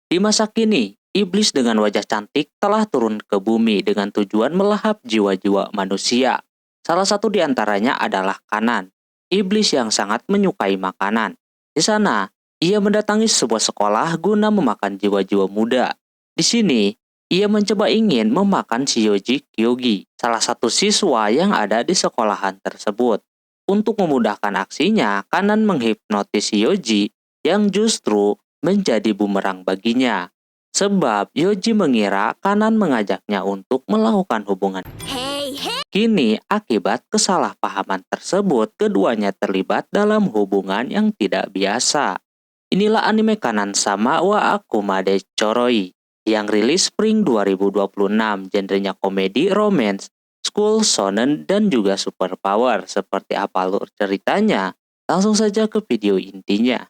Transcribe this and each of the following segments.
Di masa kini, iblis dengan wajah cantik telah turun ke bumi dengan tujuan melahap jiwa-jiwa manusia. Salah satu di antaranya adalah Kanan, iblis yang sangat menyukai makanan. Di sana, ia mendatangi sebuah sekolah guna memakan jiwa-jiwa muda. Di sini, ia mencoba ingin memakan Shioji Kyogi, salah satu siswa yang ada di sekolahan tersebut. Untuk memudahkan aksinya, Kanan menghipnotis Shioji yang justru menjadi bumerang baginya. Sebab Yoji mengira Kanan mengajaknya untuk melakukan hubungan. Kini, akibat kesalahpahaman tersebut, keduanya terlibat dalam hubungan yang tidak biasa. Inilah anime Kanan sama wa Akumade Choroi yang rilis Spring 2026, genrenya komedi, romance, school, shonen, dan juga superpower. Seperti apa alur ceritanya? Langsung saja ke video intinya.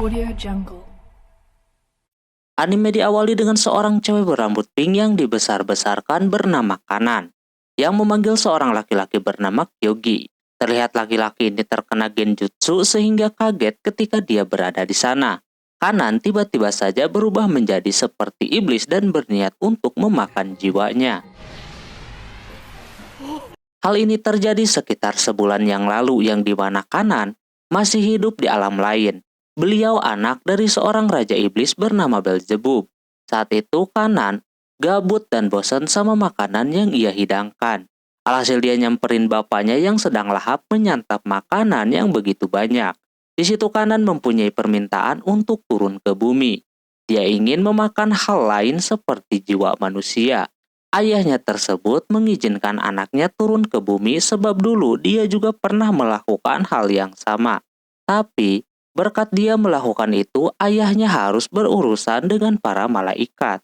Audio Jungle. Anime diawali dengan seorang cewek berambut pink yang dibesar-besarkan bernama Kanan, yang memanggil seorang laki-laki bernama Kyogi. Terlihat laki-laki ini terkena genjutsu sehingga kaget ketika dia berada di sana. Kanan tiba-tiba saja berubah menjadi seperti iblis dan berniat untuk memakan jiwanya. Hal ini terjadi sekitar sebulan yang lalu yang dimana Kanan masih hidup di alam lain. Beliau anak dari seorang raja iblis bernama Belzebub. Saat itu Kanan gabut dan bosan sama makanan yang ia hidangkan. Alhasil dia nyamperin bapaknya yang sedang lahap menyantap makanan yang begitu banyak. Di situ Kanan mempunyai permintaan untuk turun ke bumi. Dia ingin memakan hal lain seperti jiwa manusia. Ayahnya tersebut mengizinkan anaknya turun ke bumi sebab dulu dia juga pernah melakukan hal yang sama. Tapi, berkat dia melakukan itu, ayahnya harus berurusan dengan para malaikat.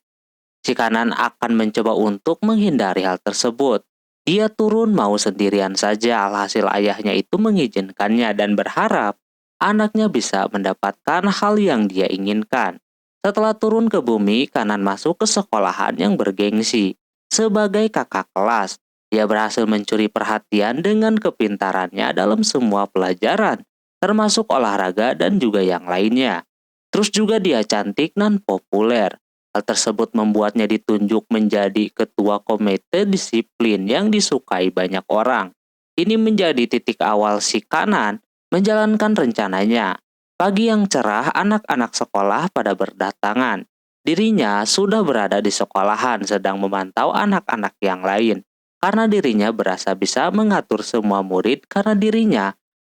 Si Kanan akan mencoba untuk menghindari hal tersebut. Dia turun mau sendirian saja, alhasil ayahnya itu mengizinkannya dan berharap anaknya bisa mendapatkan hal yang dia inginkan. Setelah turun ke bumi, Kanan masuk ke sekolahan yang bergengsi. Sebagai kakak kelas, dia berhasil mencuri perhatian dengan kepintarannya dalam semua pelajaran, termasuk olahraga dan juga yang lainnya. Terus juga dia cantik dan populer. Hal tersebut membuatnya ditunjuk menjadi ketua komite disiplin yang disukai banyak orang. Ini menjadi titik awal si Kanan menjalankan rencananya. Pagi yang cerah, anak-anak sekolah pada berdatangan. Dirinya sudah berada di sekolahan sedang memantau anak-anak yang lain. Karena dirinya berasa bisa mengatur semua murid karena dirinya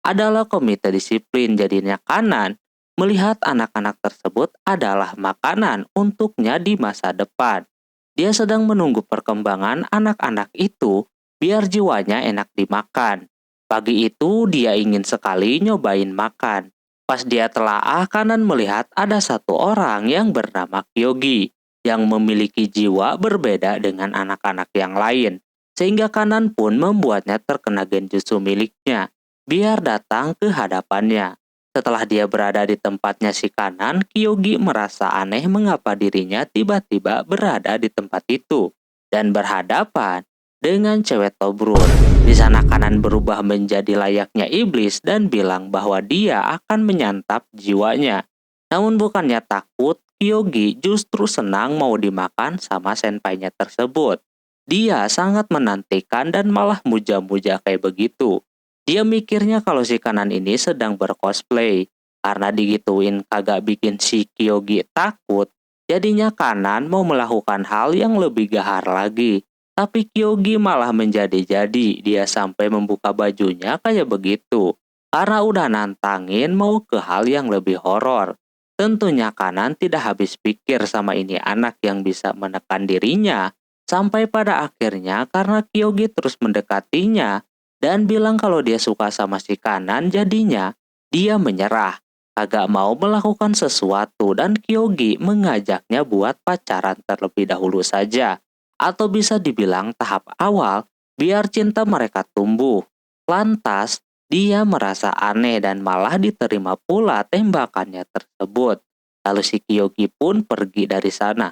adalah komite disiplin, jadinya Kanan melihat anak-anak tersebut adalah makanan untuknya di masa depan. Dia sedang menunggu perkembangan anak-anak itu biar jiwanya enak dimakan. Pagi itu dia ingin sekali nyobain makan. Pas dia telaah, Kanan melihat ada satu orang yang bernama Kyogi yang memiliki jiwa berbeda dengan anak-anak yang lain. Sehingga Kanan pun membuatnya terkena genjutsu miliknya biar datang ke hadapannya. Setelah dia berada di tempatnya si Kanan, Kyogi merasa aneh mengapa dirinya tiba-tiba berada di tempat itu dan berhadapan dengan cewek Tobrul. Di sana Kanan berubah menjadi layaknya iblis dan bilang bahwa dia akan menyantap jiwanya. Namun bukannya takut, Kyogi justru senang mau dimakan sama senpainya tersebut. Dia sangat menantikan dan malah muja-muja kayak begitu. Dia mikirnya kalau si Kanan ini sedang bercosplay. Karena digituin kagak bikin si Kyogi takut, jadinya Kanan mau melakukan hal yang lebih gahar lagi. Tapi Kyogi malah menjadi-jadi, dia sampai membuka bajunya kayak begitu. Karena udah nantangin mau ke hal yang lebih horor. Tentunya Kanan tidak habis pikir sama ini anak yang bisa menekan dirinya. Sampai pada akhirnya karena Kyogi terus mendekatinya dan bilang kalau dia suka sama si Kanan, jadinya dia menyerah. Kagak mau melakukan sesuatu dan Kyogi mengajaknya buat pacaran terlebih dahulu saja. Atau bisa dibilang tahap awal biar cinta mereka tumbuh. Lantas, dia merasa aneh dan malah diterima pula tembakannya tersebut. Lalu si Kyogi pun pergi dari sana.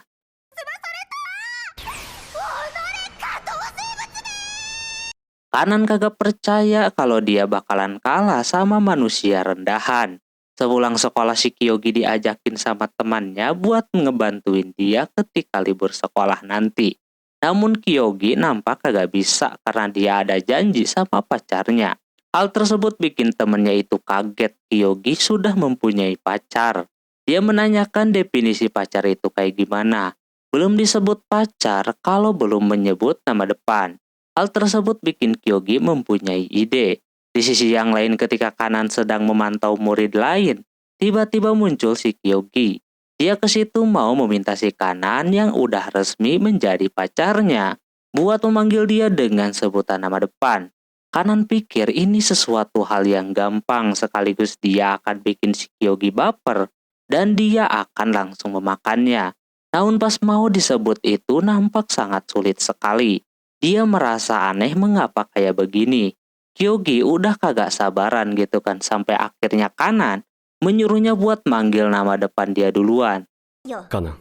Kanan kagak percaya kalau dia bakalan kalah sama manusia rendahan. Sepulang sekolah si Kyogi diajakin sama temannya buat ngebantuin dia ketika libur sekolah nanti. Namun Kyogi nampak kagak bisa karena dia ada janji sama pacarnya. Hal tersebut bikin temennya itu kaget Kyogi sudah mempunyai pacar. Dia menanyakan definisi pacar itu kayak gimana. Belum disebut pacar kalau belum menyebut nama depan. Hal tersebut bikin Kyogi mempunyai ide. Di sisi yang lain ketika Kanan sedang memantau murid lain, tiba-tiba muncul si Kyogi. Dia ke situ mau meminta si Kanan yang udah resmi menjadi pacarnya buat memanggil dia dengan sebutan nama depan. Kanan pikir ini sesuatu hal yang gampang sekaligus dia akan bikin si Kyogi baper dan dia akan langsung memakannya. Namun pas mau disebut itu nampak sangat sulit sekali. Dia merasa aneh mengapa kayak begini. Kyogi udah kagak sabaran gitu kan sampai akhirnya Kanan menyuruhnya buat manggil nama depan dia duluan. Kanan.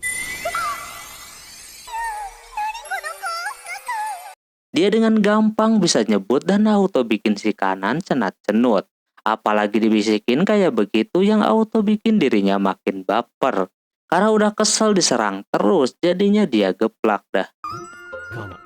Dia dengan gampang bisa nyebut dan auto bikin si Kanan cenat-cenut. Apalagi dibisikin kayak begitu yang auto bikin dirinya makin baper. Karena udah kesel diserang terus jadinya dia geplak dah. Kanan.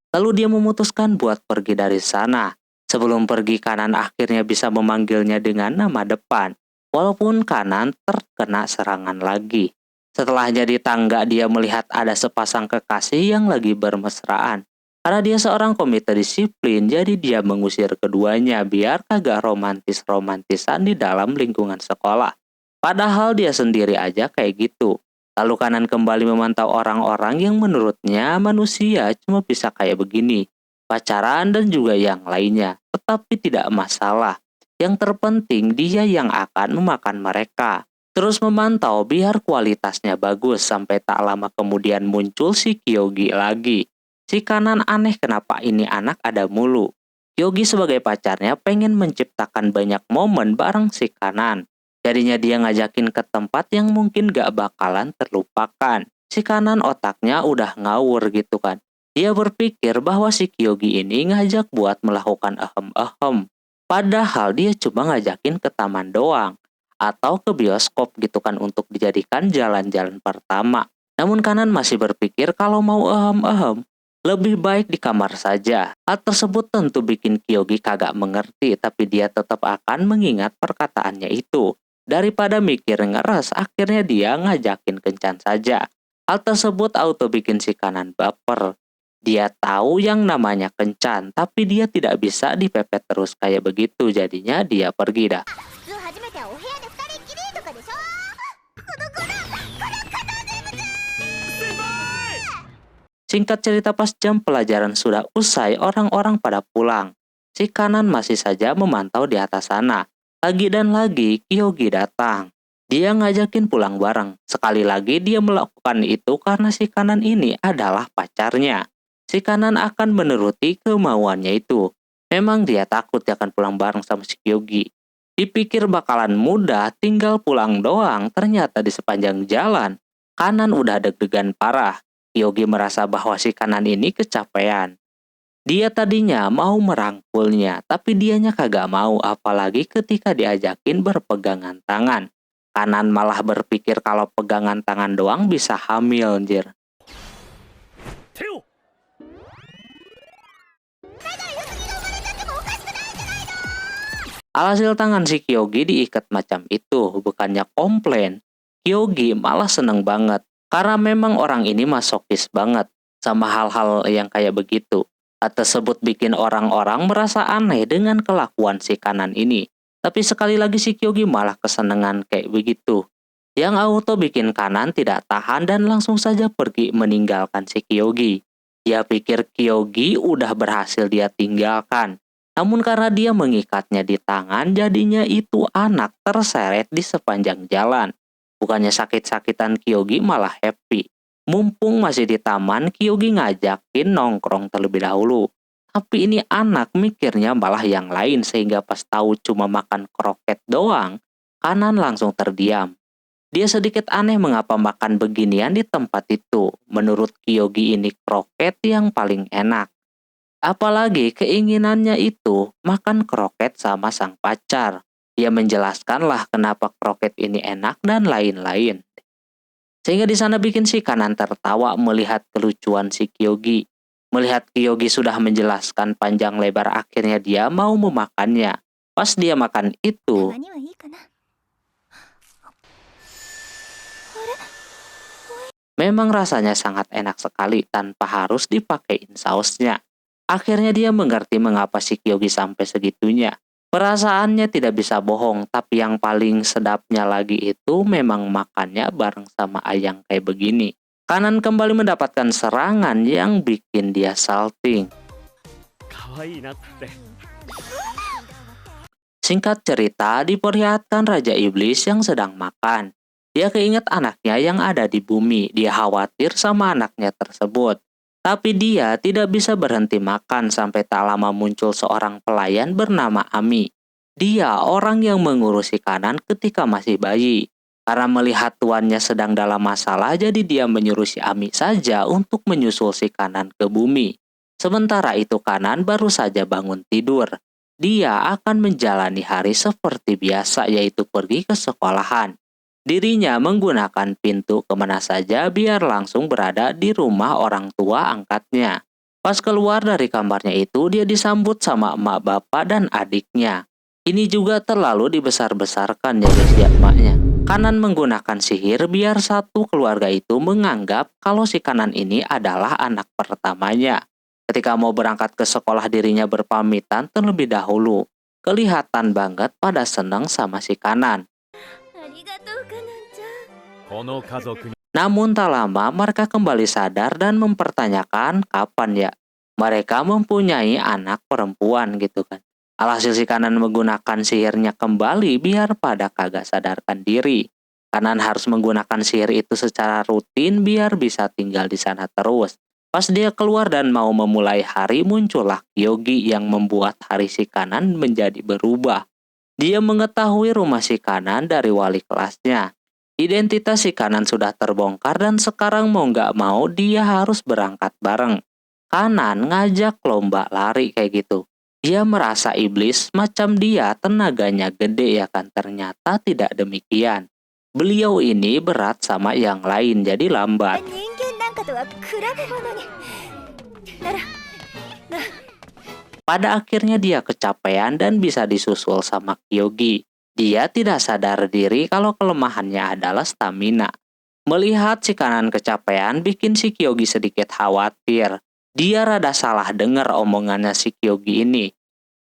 Lalu dia memutuskan buat pergi dari sana. Sebelum pergi Kanan akhirnya bisa memanggilnya dengan nama depan. Walaupun Kanan terkena serangan lagi. Setelahnya di tangga dia melihat ada sepasang kekasih yang lagi bermesraan. Karena dia seorang komite disiplin jadi dia mengusir keduanya biar kagak romantis-romantisan di dalam lingkungan sekolah. Padahal dia sendiri aja kayak gitu. Lalu Kanan kembali memantau orang-orang yang menurutnya manusia cuma bisa kayak begini. Pacaran dan juga yang lainnya. Tetapi tidak masalah. Yang terpenting dia yang akan memakan mereka. Terus memantau biar kualitasnya bagus sampai tak lama kemudian muncul si Kyogi lagi. Si Kanan aneh kenapa ini anak ada mulu. Kyogi sebagai pacarnya pengen menciptakan banyak momen bareng si Kanan. Jadinya dia ngajakin ke tempat yang mungkin gak bakalan terlupakan. Si Kanan otaknya udah ngawur gitu kan. Dia berpikir bahwa si Kyogi ini ngajak buat melakukan ahem-ahem. Padahal dia cuma ngajakin ke taman doang. Atau ke bioskop gitu kan untuk dijadikan jalan-jalan pertama. Namun Kanan masih berpikir kalau mau ahem-ahem, lebih baik di kamar saja. Hal tersebut tentu bikin Kyogi kagak mengerti tapi dia tetap akan mengingat perkataannya itu. Daripada mikir ngeres, akhirnya dia ngajakin kencan saja. Hal tersebut auto bikin si Kanan baper. Dia tahu yang namanya kencan, tapi dia tidak bisa dipepet terus kayak begitu. Jadinya dia pergi dah. Singkat cerita pas jam pelajaran sudah usai, orang-orang pada pulang. Si Kanan masih saja memantau di atas sana. Lagi dan lagi Kyogi datang. Dia ngajakin pulang bareng. Sekali lagi dia melakukan itu karena si Kanan ini adalah pacarnya. Si Kanan akan menuruti kemauannya itu. Memang dia takut dia akan pulang bareng sama si Kyogi. Dipikir bakalan mudah, tinggal pulang doang. Ternyata di sepanjang jalan, Kanan udah deg-degan parah. Kyogi merasa bahwa si Kanan ini kecapean. Dia tadinya mau merangkulnya, tapi dianya kagak mau apalagi ketika diajakin berpegangan tangan. Kanan malah berpikir kalau pegangan tangan doang bisa hamil, anjir. Teo. Alhasil tangan si Kyogi diikat macam itu, bukannya komplain. Kyogi malah seneng banget, karena memang orang ini masokis banget sama hal-hal yang kayak begitu. Hal tersebut bikin orang-orang merasa aneh dengan kelakuan si Kanan ini. Tapi sekali lagi si Kyogi malah kesenangan kayak begitu. Yang auto bikin Kanan tidak tahan dan langsung saja pergi meninggalkan si Kyogi. Dia pikir Kyogi udah berhasil dia tinggalkan. Namun karena dia mengikatnya di tangan, jadinya itu anak terseret di sepanjang jalan. Bukannya sakit-sakitan Kyogi malah happy. Mumpung masih di taman, Kyogi ngajakin nongkrong terlebih dahulu. Tapi ini anak mikirnya malah yang lain sehingga pas tahu cuma makan kroket doang, Kanan langsung terdiam. Dia sedikit aneh mengapa makan beginian di tempat itu. Menurut Kyogi ini kroket yang paling enak. Apalagi keinginannya itu makan kroket sama sang pacar. Dia menjelaskanlah kenapa kroket ini enak dan lain-lain. Sehingga di sana bikin si Kanan tertawa melihat kelucuan si Kyogi. Melihat Kyogi sudah menjelaskan panjang lebar, akhirnya dia mau memakannya. Pas dia makan itu, にはいいかな。 memang rasanya sangat enak sekali tanpa harus dipakein sausnya. Akhirnya dia mengerti mengapa si Kyogi sampai segitunya. Perasaannya tidak bisa bohong, tapi yang paling sedapnya lagi itu memang makannya bareng sama Ayang kayak begini. Kanan kembali mendapatkan serangan yang bikin dia salting. 可愛いなって。 Singkat cerita, diperlihatkan Raja Iblis yang sedang makan. Dia keinget anaknya yang ada di bumi. Dia khawatir sama anaknya tersebut. Tapi dia tidak bisa berhenti makan sampai tak lama muncul seorang pelayan bernama Ami. Dia orang yang mengurusi Kanan ketika masih bayi. Karena melihat tuannya sedang dalam masalah, jadi dia menyuruh si Ami saja untuk menyusul si Kanan ke bumi. Sementara itu Kanan baru saja bangun tidur. Dia akan menjalani hari seperti biasa, yaitu pergi ke sekolahan. Dirinya menggunakan pintu kemana saja biar langsung berada di rumah orang tua angkatnya. Pas keluar dari kamarnya itu, dia disambut sama emak bapak dan adiknya. Ini juga terlalu dibesar-besarkan ya guys ya emaknya. Kanan menggunakan sihir biar satu keluarga itu menganggap kalau si Kanan ini adalah anak pertamanya. Ketika mau berangkat ke sekolah, dirinya berpamitan terlebih dahulu. Kelihatan banget pada senang sama si Kanan. ありがとう、カナンちゃん。 この家族に Namun tak lama mereka kembali sadar dan mempertanyakan kapan ya mereka mempunyai anak perempuan gitu kan. Alhasil si Kanan menggunakan sihirnya kembali biar pada kagak sadarkan diri. Kanan harus menggunakan sihir itu secara rutin biar bisa tinggal di sana terus. Pas dia keluar dan mau memulai hari, muncullah Kyogi yang membuat hari si Kanan menjadi berubah. Dia mengetahui rumah si Kanan dari wali kelasnya. Identitas si Kanan sudah terbongkar dan sekarang mau nggak mau dia harus berangkat bareng. Kanan ngajak lomba lari kayak gitu. Dia merasa iblis macam dia tenaganya gede ya kan, ternyata tidak demikian. Beliau ini berat sama yang lain jadi lambat. 人間なんかとは比べ物に。なら、 Pada akhirnya dia kecapean dan bisa disusul sama Kyogi. Dia tidak sadar diri kalau kelemahannya adalah stamina. Melihat si Kanan kecapean bikin si Kyogi sedikit khawatir. Dia rada salah dengar omongannya si Kyogi ini.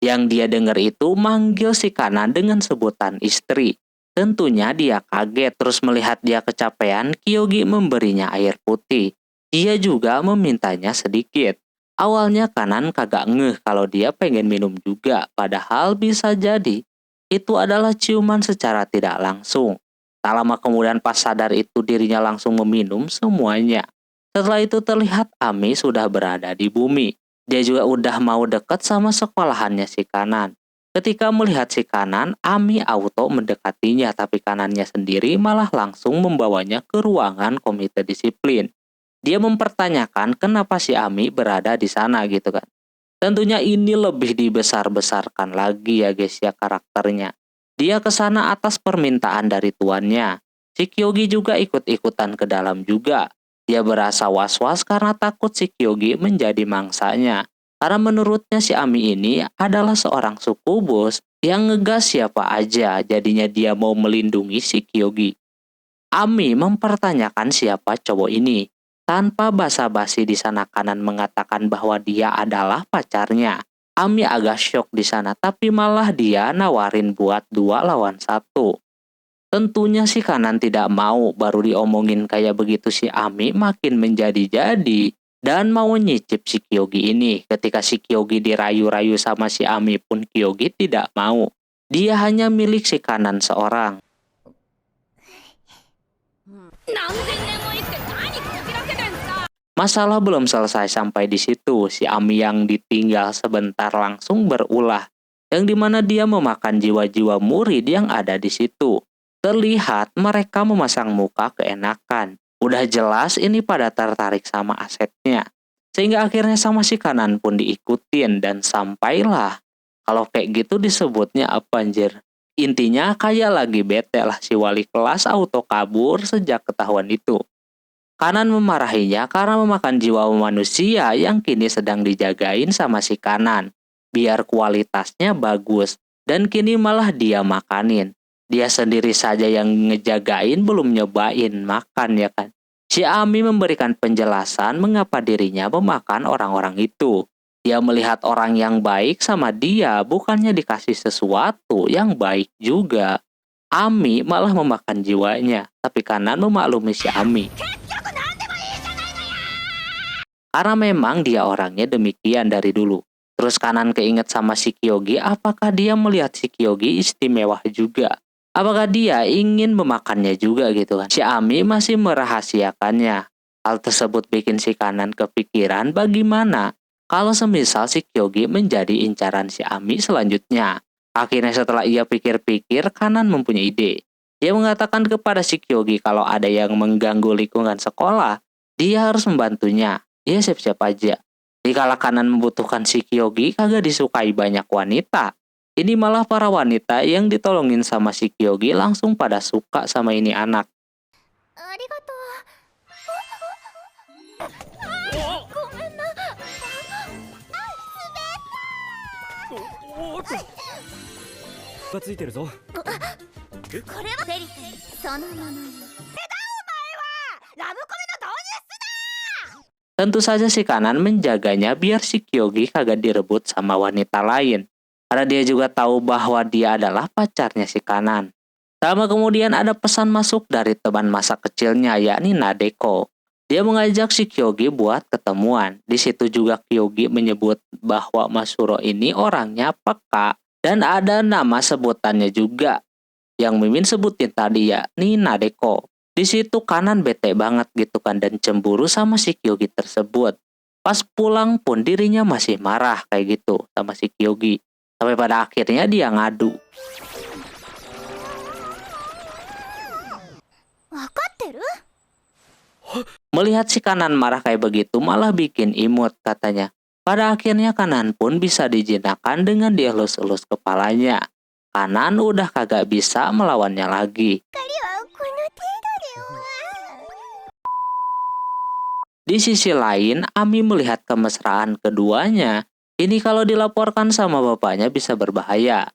Yang dia dengar itu manggil si Kanan dengan sebutan istri. Tentunya dia kaget, terus melihat dia kecapean, Kyogi memberinya air putih. Dia juga memintanya sedikit. Awalnya Kanan kagak ngeh kalau dia pengen minum juga, padahal bisa jadi itu adalah ciuman secara tidak langsung. Tak lama kemudian pas sadar itu dirinya langsung meminum semuanya. Setelah itu terlihat Ami sudah berada di bumi. Dia juga udah mau deket sama sekolahannya si Kanan. Ketika melihat si Kanan, Ami auto mendekatinya, tapi Kanannya sendiri malah langsung membawanya ke ruangan komite disiplin. Dia mempertanyakan kenapa si Ami berada di sana gitu kan. Tentunya ini lebih dibesar-besarkan lagi ya guys ya karakternya. Dia ke sana atas permintaan dari tuannya. Si Kyogi juga ikut-ikutan ke dalam juga. Dia berasa was-was karena takut si Kyogi menjadi mangsanya. Karena menurutnya si Ami ini adalah seorang sukubus yang ngegas siapa aja, jadinya dia mau melindungi si Kyogi. Ami mempertanyakan siapa cowok ini. Tanpa basa-basi di sana Kanan mengatakan bahwa dia adalah pacarnya. Ami agak shock di sana, tapi malah dia nawarin buat 2 lawan 1. Tentunya si Kanan tidak mau, baru diomongin kayak begitu si Ami makin menjadi-jadi dan mau nyicip si Kyogi ini. Ketika si Kyogi dirayu-rayu sama si Ami pun Kyogi tidak mau. Dia hanya milik si Kanan seorang. 何千年も生きて何こじらせてんすか。 Masalah belum selesai sampai di situ. Si Ami yang ditinggal sebentar langsung berulah, yang dimana dia memakan jiwa-jiwa murid yang ada di situ. Terlihat mereka memasang muka keenakan. Udah jelas ini pada tertarik sama asetnya. Sehingga akhirnya sama si kanan pun diikutin dan sampailah. Kalau kayak gitu disebutnya apa anjir? Intinya kayak lagi bete lah si wali kelas auto kabur sejak ketahuan itu. Kanan memarahinya karena memakan jiwa manusia yang kini sedang dijagain sama si kanan. Biar kualitasnya bagus. Dan kini malah dia makanin. Dia sendiri saja yang ngejagain belum nyobain makan ya kan. Si Ami memberikan penjelasan mengapa dirinya memakan orang-orang itu. Dia melihat orang yang baik sama dia bukannya dikasih sesuatu yang baik juga. Ami malah memakan jiwanya. Tapi kanan memaklumi si Ami. Karena memang dia orangnya demikian dari dulu. Terus kanan keinget sama si Kyogi, apakah dia melihat si Kyogi istimewa juga? Apakah dia ingin memakannya juga gitu kan? Si Ami masih merahasiakannya. Hal tersebut bikin si kanan kepikiran bagaimana kalau semisal si Kyogi menjadi incaran si Ami selanjutnya. Akhirnya setelah ia pikir-pikir, kanan mempunyai ide. Dia mengatakan kepada si Kyogi kalau ada yang mengganggu lingkungan sekolah, dia harus membantunya. Dia siap-siap aja. Dikala kanan membutuhkan si Kyogi kagak disukai banyak wanita. Ini malah para wanita yang ditolongin sama si Kyogi langsung pada suka sama ini anak. Tentu saja si kanan menjaganya biar si Kyogi kagak direbut sama wanita lain. Karena dia juga tahu bahwa dia adalah pacarnya si kanan. Lama kemudian ada pesan masuk dari teman masa kecilnya yakni Nadeko. Dia mengajak si Kyogi buat ketemuan. Di situ juga Kyogi menyebut bahwa Masuro ini orangnya peka dan ada nama sebutannya juga. Yang Mimin sebutin tadi yakni Nadeko. Di situ kanan bete banget gitu kan dan cemburu sama si Kyogi tersebut. Pas pulang pun dirinya masih marah kayak gitu sama si Kyogi. Sampai pada akhirnya dia ngadu. Melihat si kanan marah kayak begitu malah bikin imut katanya. Pada akhirnya kanan pun bisa dijinakan dengan dielus-elus kepalanya. Kanan udah kagak bisa melawannya lagi. Di sisi lain, Ami melihat kemesraan keduanya. Ini kalau dilaporkan sama bapaknya bisa berbahaya.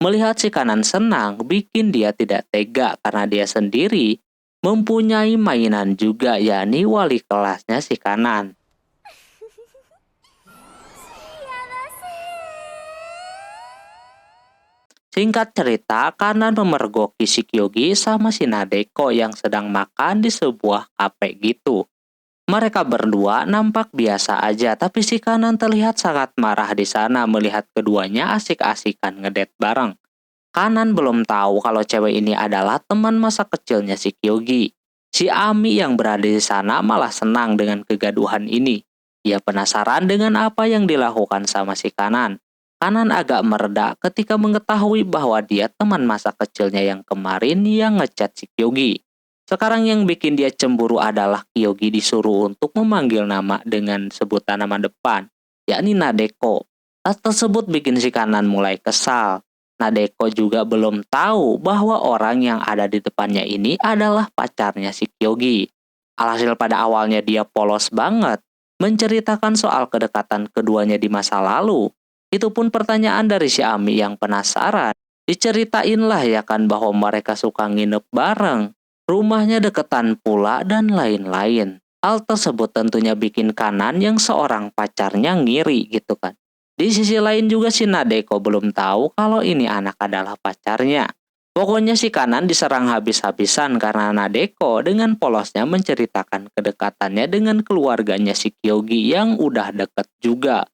Melihat si kanan senang, bikin dia tidak tega karena dia sendiri mempunyai mainan juga, yakni wali kelasnya si kanan. Singkat cerita, kanan memergoki si Kyogi sama si Nadeko yang sedang makan di sebuah kafe gitu. Mereka berdua nampak biasa aja, tapi si kanan terlihat sangat marah di sana melihat keduanya asik-asikan ngedate bareng. Kanan belum tahu kalau cewek ini adalah teman masa kecilnya si Kyogi. Si Ami yang berada di sana malah senang dengan kegaduhan ini. Ia penasaran dengan apa yang dilakukan sama si kanan. Kanan agak mereda ketika mengetahui bahwa dia teman masa kecilnya yang kemarin yang ngechat si Kyogi. Sekarang yang bikin dia cemburu adalah Kyogi disuruh untuk memanggil nama dengan sebutan nama depan, yakni Nadeko. Hal tersebut bikin si kanan mulai kesal. Nadeko juga belum tahu bahwa orang yang ada di depannya ini adalah pacarnya si Kyogi. Alhasil pada awalnya dia polos banget, menceritakan soal kedekatan keduanya di masa lalu. Itu pun pertanyaan dari si Ami yang penasaran. Diceritain lah ya kan bahwa mereka suka nginep bareng. Rumahnya deketan pula dan lain-lain. Hal tersebut tentunya bikin kanan yang seorang pacarnya ngiri gitu kan. Di sisi lain juga si Nadeko belum tahu kalau ini anak adalah pacarnya. Pokoknya si kanan diserang habis-habisan karena Nadeko dengan polosnya menceritakan kedekatannya dengan keluarganya si Kyogi yang udah deket juga.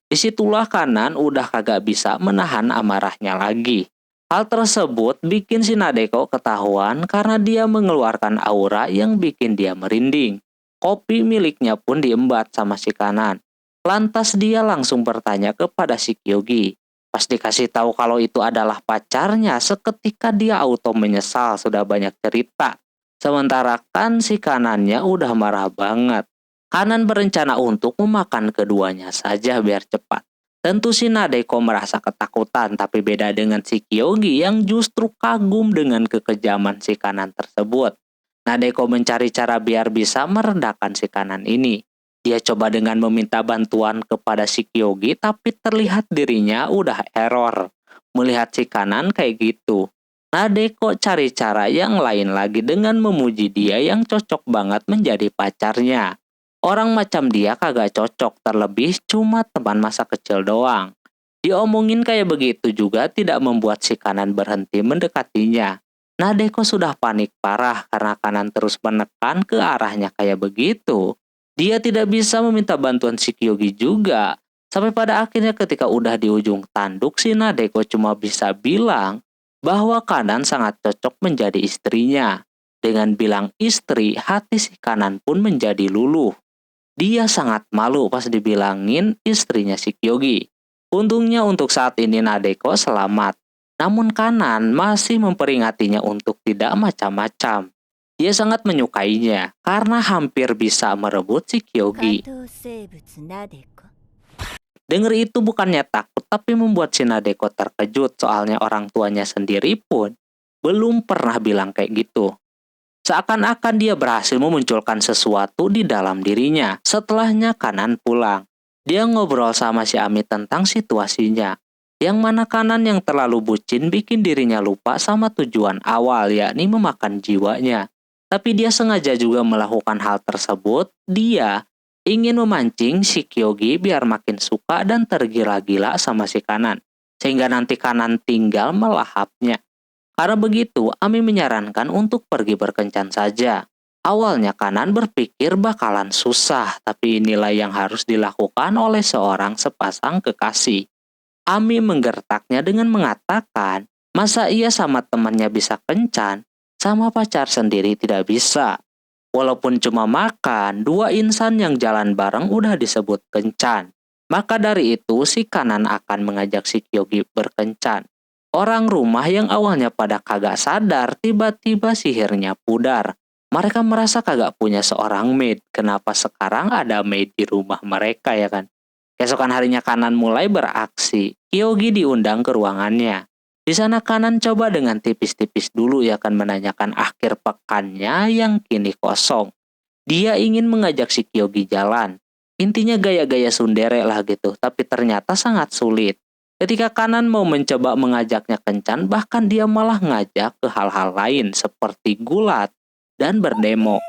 Disitulah kanan udah kagak bisa menahan amarahnya lagi. Hal tersebut bikin si Nadeko ketahuan karena dia mengeluarkan aura yang bikin dia merinding. Kopi miliknya pun diembat sama si kanan. Lantas dia langsung bertanya kepada si Kyogi. Pas dikasih tahu kalau itu adalah pacarnya, seketika dia auto menyesal sudah banyak cerita. Sementara kan si kanannya udah marah banget. Kanan berencana untuk memakan keduanya saja biar cepat. Tentu si Nadeko merasa ketakutan, tapi beda dengan si Kyogi yang justru kagum dengan kekejaman si Kanan tersebut. Nadeko mencari cara biar bisa meredakan si Kanan ini. Dia coba dengan meminta bantuan kepada si Kyogi, tapi terlihat dirinya udah error. Melihat si Kanan kayak gitu, Nadeko cari cara yang lain lagi dengan memuji dia yang cocok banget menjadi pacarnya. Orang macam dia kagak cocok, terlebih cuma teman masa kecil doang. Diomongin kayak begitu juga tidak membuat si Kanan berhenti mendekatinya. Nadeko sudah panik parah karena Kanan terus menekan ke arahnya kayak begitu. Dia tidak bisa meminta bantuan si Kyogi juga. Sampai pada akhirnya ketika udah di ujung tanduk, si Nadeko cuma bisa bilang bahwa Kanan sangat cocok menjadi istrinya. Dengan bilang istri, hati si Kanan pun menjadi luluh. Dia sangat malu pas dibilangin istrinya si Kyogi. Untungnya untuk saat ini Nadeko selamat. Namun Kanan masih memperingatinya untuk tidak macam-macam. Dia sangat menyukainya karena hampir bisa merebut si Kyogi. Dengar itu bukannya takut tapi membuat si Nadeko terkejut, soalnya orang tuanya sendiri pun belum pernah bilang kayak gitu. Seakan-akan dia berhasil memunculkan sesuatu di dalam dirinya. Setelahnya Kanan pulang. Dia ngobrol sama si Ami tentang situasinya. Yang mana Kanan yang terlalu bucin bikin dirinya lupa sama tujuan awal, yakni memakan jiwanya. Tapi dia sengaja juga melakukan hal tersebut. Dia ingin memancing si Kyogi biar makin suka dan tergila-gila sama si Kanan. Sehingga nanti Kanan tinggal melahapnya. Karena begitu, Ami menyarankan untuk pergi berkencan saja. Awalnya Kanan berpikir bakalan susah, tapi inilah yang harus dilakukan oleh seorang sepasang kekasih. Ami menggertaknya dengan mengatakan, masa iya sama temannya bisa kencan, sama pacar sendiri tidak bisa. Walaupun cuma makan, dua insan yang jalan bareng udah disebut kencan. Maka dari itu si Kanan akan mengajak si Kyogi berkencan. Orang rumah yang awalnya pada kagak sadar tiba-tiba sihirnya pudar. Mereka merasa kagak punya seorang maid. Kenapa sekarang ada maid di rumah mereka ya kan? Keesokan harinya Kanan mulai beraksi. Kyogi diundang ke ruangannya. Di sana Kanan coba dengan tipis-tipis dulu ya kan menanyakan akhir pekannya yang kini kosong. Dia ingin mengajak si Kyogi jalan. Intinya gaya-gaya tsundere lah gitu, tapi ternyata sangat sulit. Ketika Kanan mau mencoba mengajaknya kencan, bahkan dia malah ngajak ke hal-hal lain seperti gulat dan berdemo.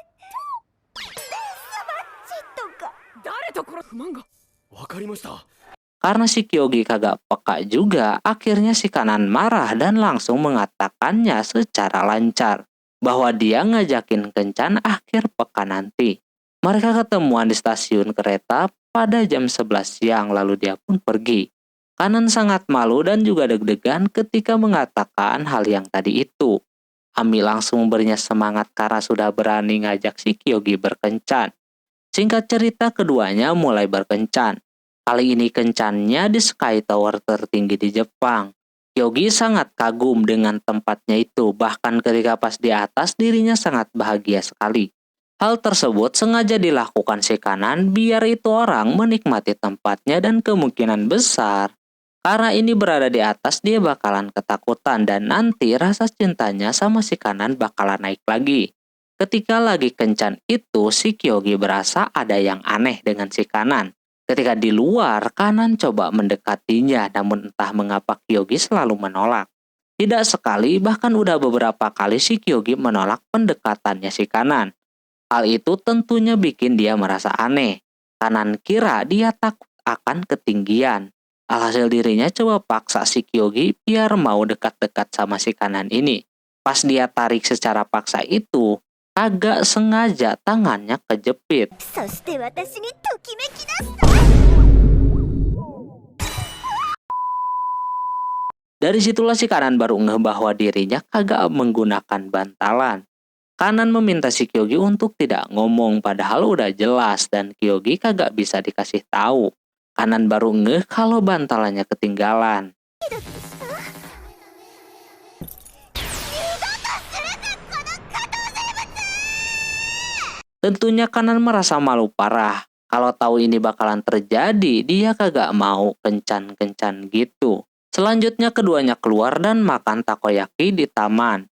Karena si Kyogi kagak peka juga, akhirnya si Kanan marah dan langsung mengatakannya secara lancar bahwa dia ngajakin kencan akhir pekan nanti. Mereka ketemuan di stasiun kereta pada jam 11 siang lalu dia pun pergi. Kanan sangat malu dan juga deg-degan ketika mengatakan hal yang tadi itu. Ami langsung memberinya semangat karena sudah berani ngajak si Kyogi berkencan. Singkat cerita keduanya mulai berkencan. Kali ini kencannya di Sky Tower tertinggi di Jepang. Kyogi sangat kagum dengan tempatnya itu, bahkan ketika pas di atas dirinya sangat bahagia sekali. Hal tersebut sengaja dilakukan si Kanan biar itu orang menikmati tempatnya dan kemungkinan besar karena ini berada di atas dia bakalan ketakutan dan nanti rasa cintanya sama si Kanan bakalan naik lagi. Ketika lagi kencan itu si Kyogi berasa ada yang aneh dengan si Kanan. Ketika di luar, Kanan coba mendekatinya namun entah mengapa Kyogi selalu menolak. Tidak sekali bahkan udah beberapa kali si Kyogi menolak pendekatannya si Kanan. Hal itu tentunya bikin dia merasa aneh. Kanan kira dia takut akan ketinggian. Alhasil dirinya coba paksa si Kyogi biar mau dekat-dekat sama si Kanan ini. Pas dia tarik secara paksa itu, agak sengaja tangannya kejepit. Dari situlah si Kanan baru ngeh bahwa dirinya kagak menggunakan bantalan. Kanan meminta si Kyogi untuk tidak ngomong padahal udah jelas dan Kyogi kagak bisa dikasih tahu. Kanan baru ngeh kalau bantalannya ketinggalan. Tentunya Kanan merasa malu parah. Kalau tahu ini bakalan terjadi, dia kagak mau kencan-kencan gitu. Selanjutnya keduanya keluar dan makan takoyaki di taman.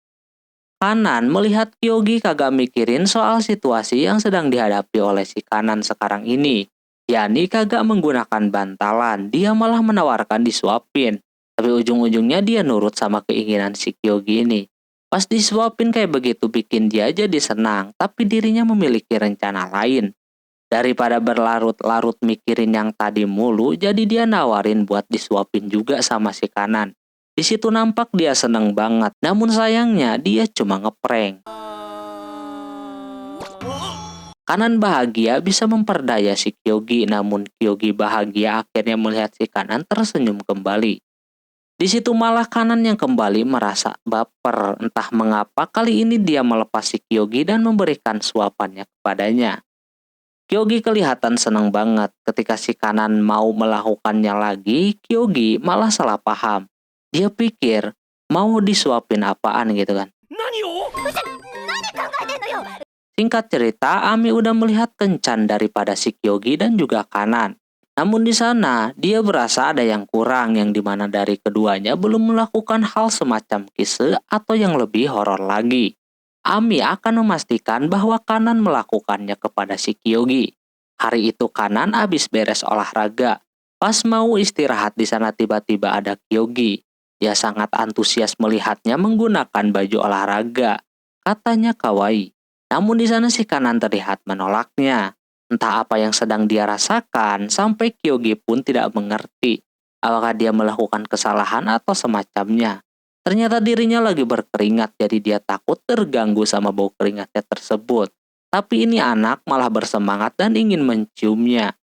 Kanan melihat Kyogi kagak mikirin soal situasi yang sedang dihadapi oleh si Kanan sekarang ini. Yani kagak menggunakan bantalan, dia malah menawarkan disuapin. Tapi ujung-ujungnya dia nurut sama keinginan si Kyogi ini. Pas disuapin kayak begitu bikin dia jadi senang, tapi dirinya memiliki rencana lain. Daripada berlarut-larut mikirin yang tadi mulu, jadi dia nawarin buat disuapin juga sama si Kanan. Di situ nampak dia seneng banget, namun sayangnya dia cuma ngeprank. Kanan bahagia bisa memperdaya si Kyogi, namun Kyogi bahagia akhirnya melihat si Kanan tersenyum kembali. Di situ malah Kanan yang kembali merasa baper, entah mengapa kali ini dia melepas si Kyogi dan memberikan suapannya kepadanya. Kyogi kelihatan senang banget. Ketika si Kanan mau melakukannya lagi, Kyogi malah salah paham. Dia pikir mau disuapin apaan gitu kan. Singkat cerita, Ami udah melihat kencan daripada si Kyogi dan juga Kanan. Namun di sana, dia berasa ada yang kurang yang dimana dari keduanya belum melakukan hal semacam kisse atau yang lebih horor lagi. Ami akan memastikan bahwa Kanan melakukannya kepada si Kyogi. Hari itu Kanan habis beres olahraga. Pas mau istirahat di sana tiba-tiba ada Kyogi. Dia sangat antusias melihatnya menggunakan baju olahraga. Katanya kawaii. Namun di sana si Kanan terlihat menolaknya. Entah apa yang sedang dia rasakan, sampai Kyogi pun tidak mengerti apakah dia melakukan kesalahan atau semacamnya. Ternyata dirinya lagi berkeringat, jadi dia takut terganggu sama bau keringatnya tersebut. Tapi ini anak malah bersemangat dan ingin menciumnya.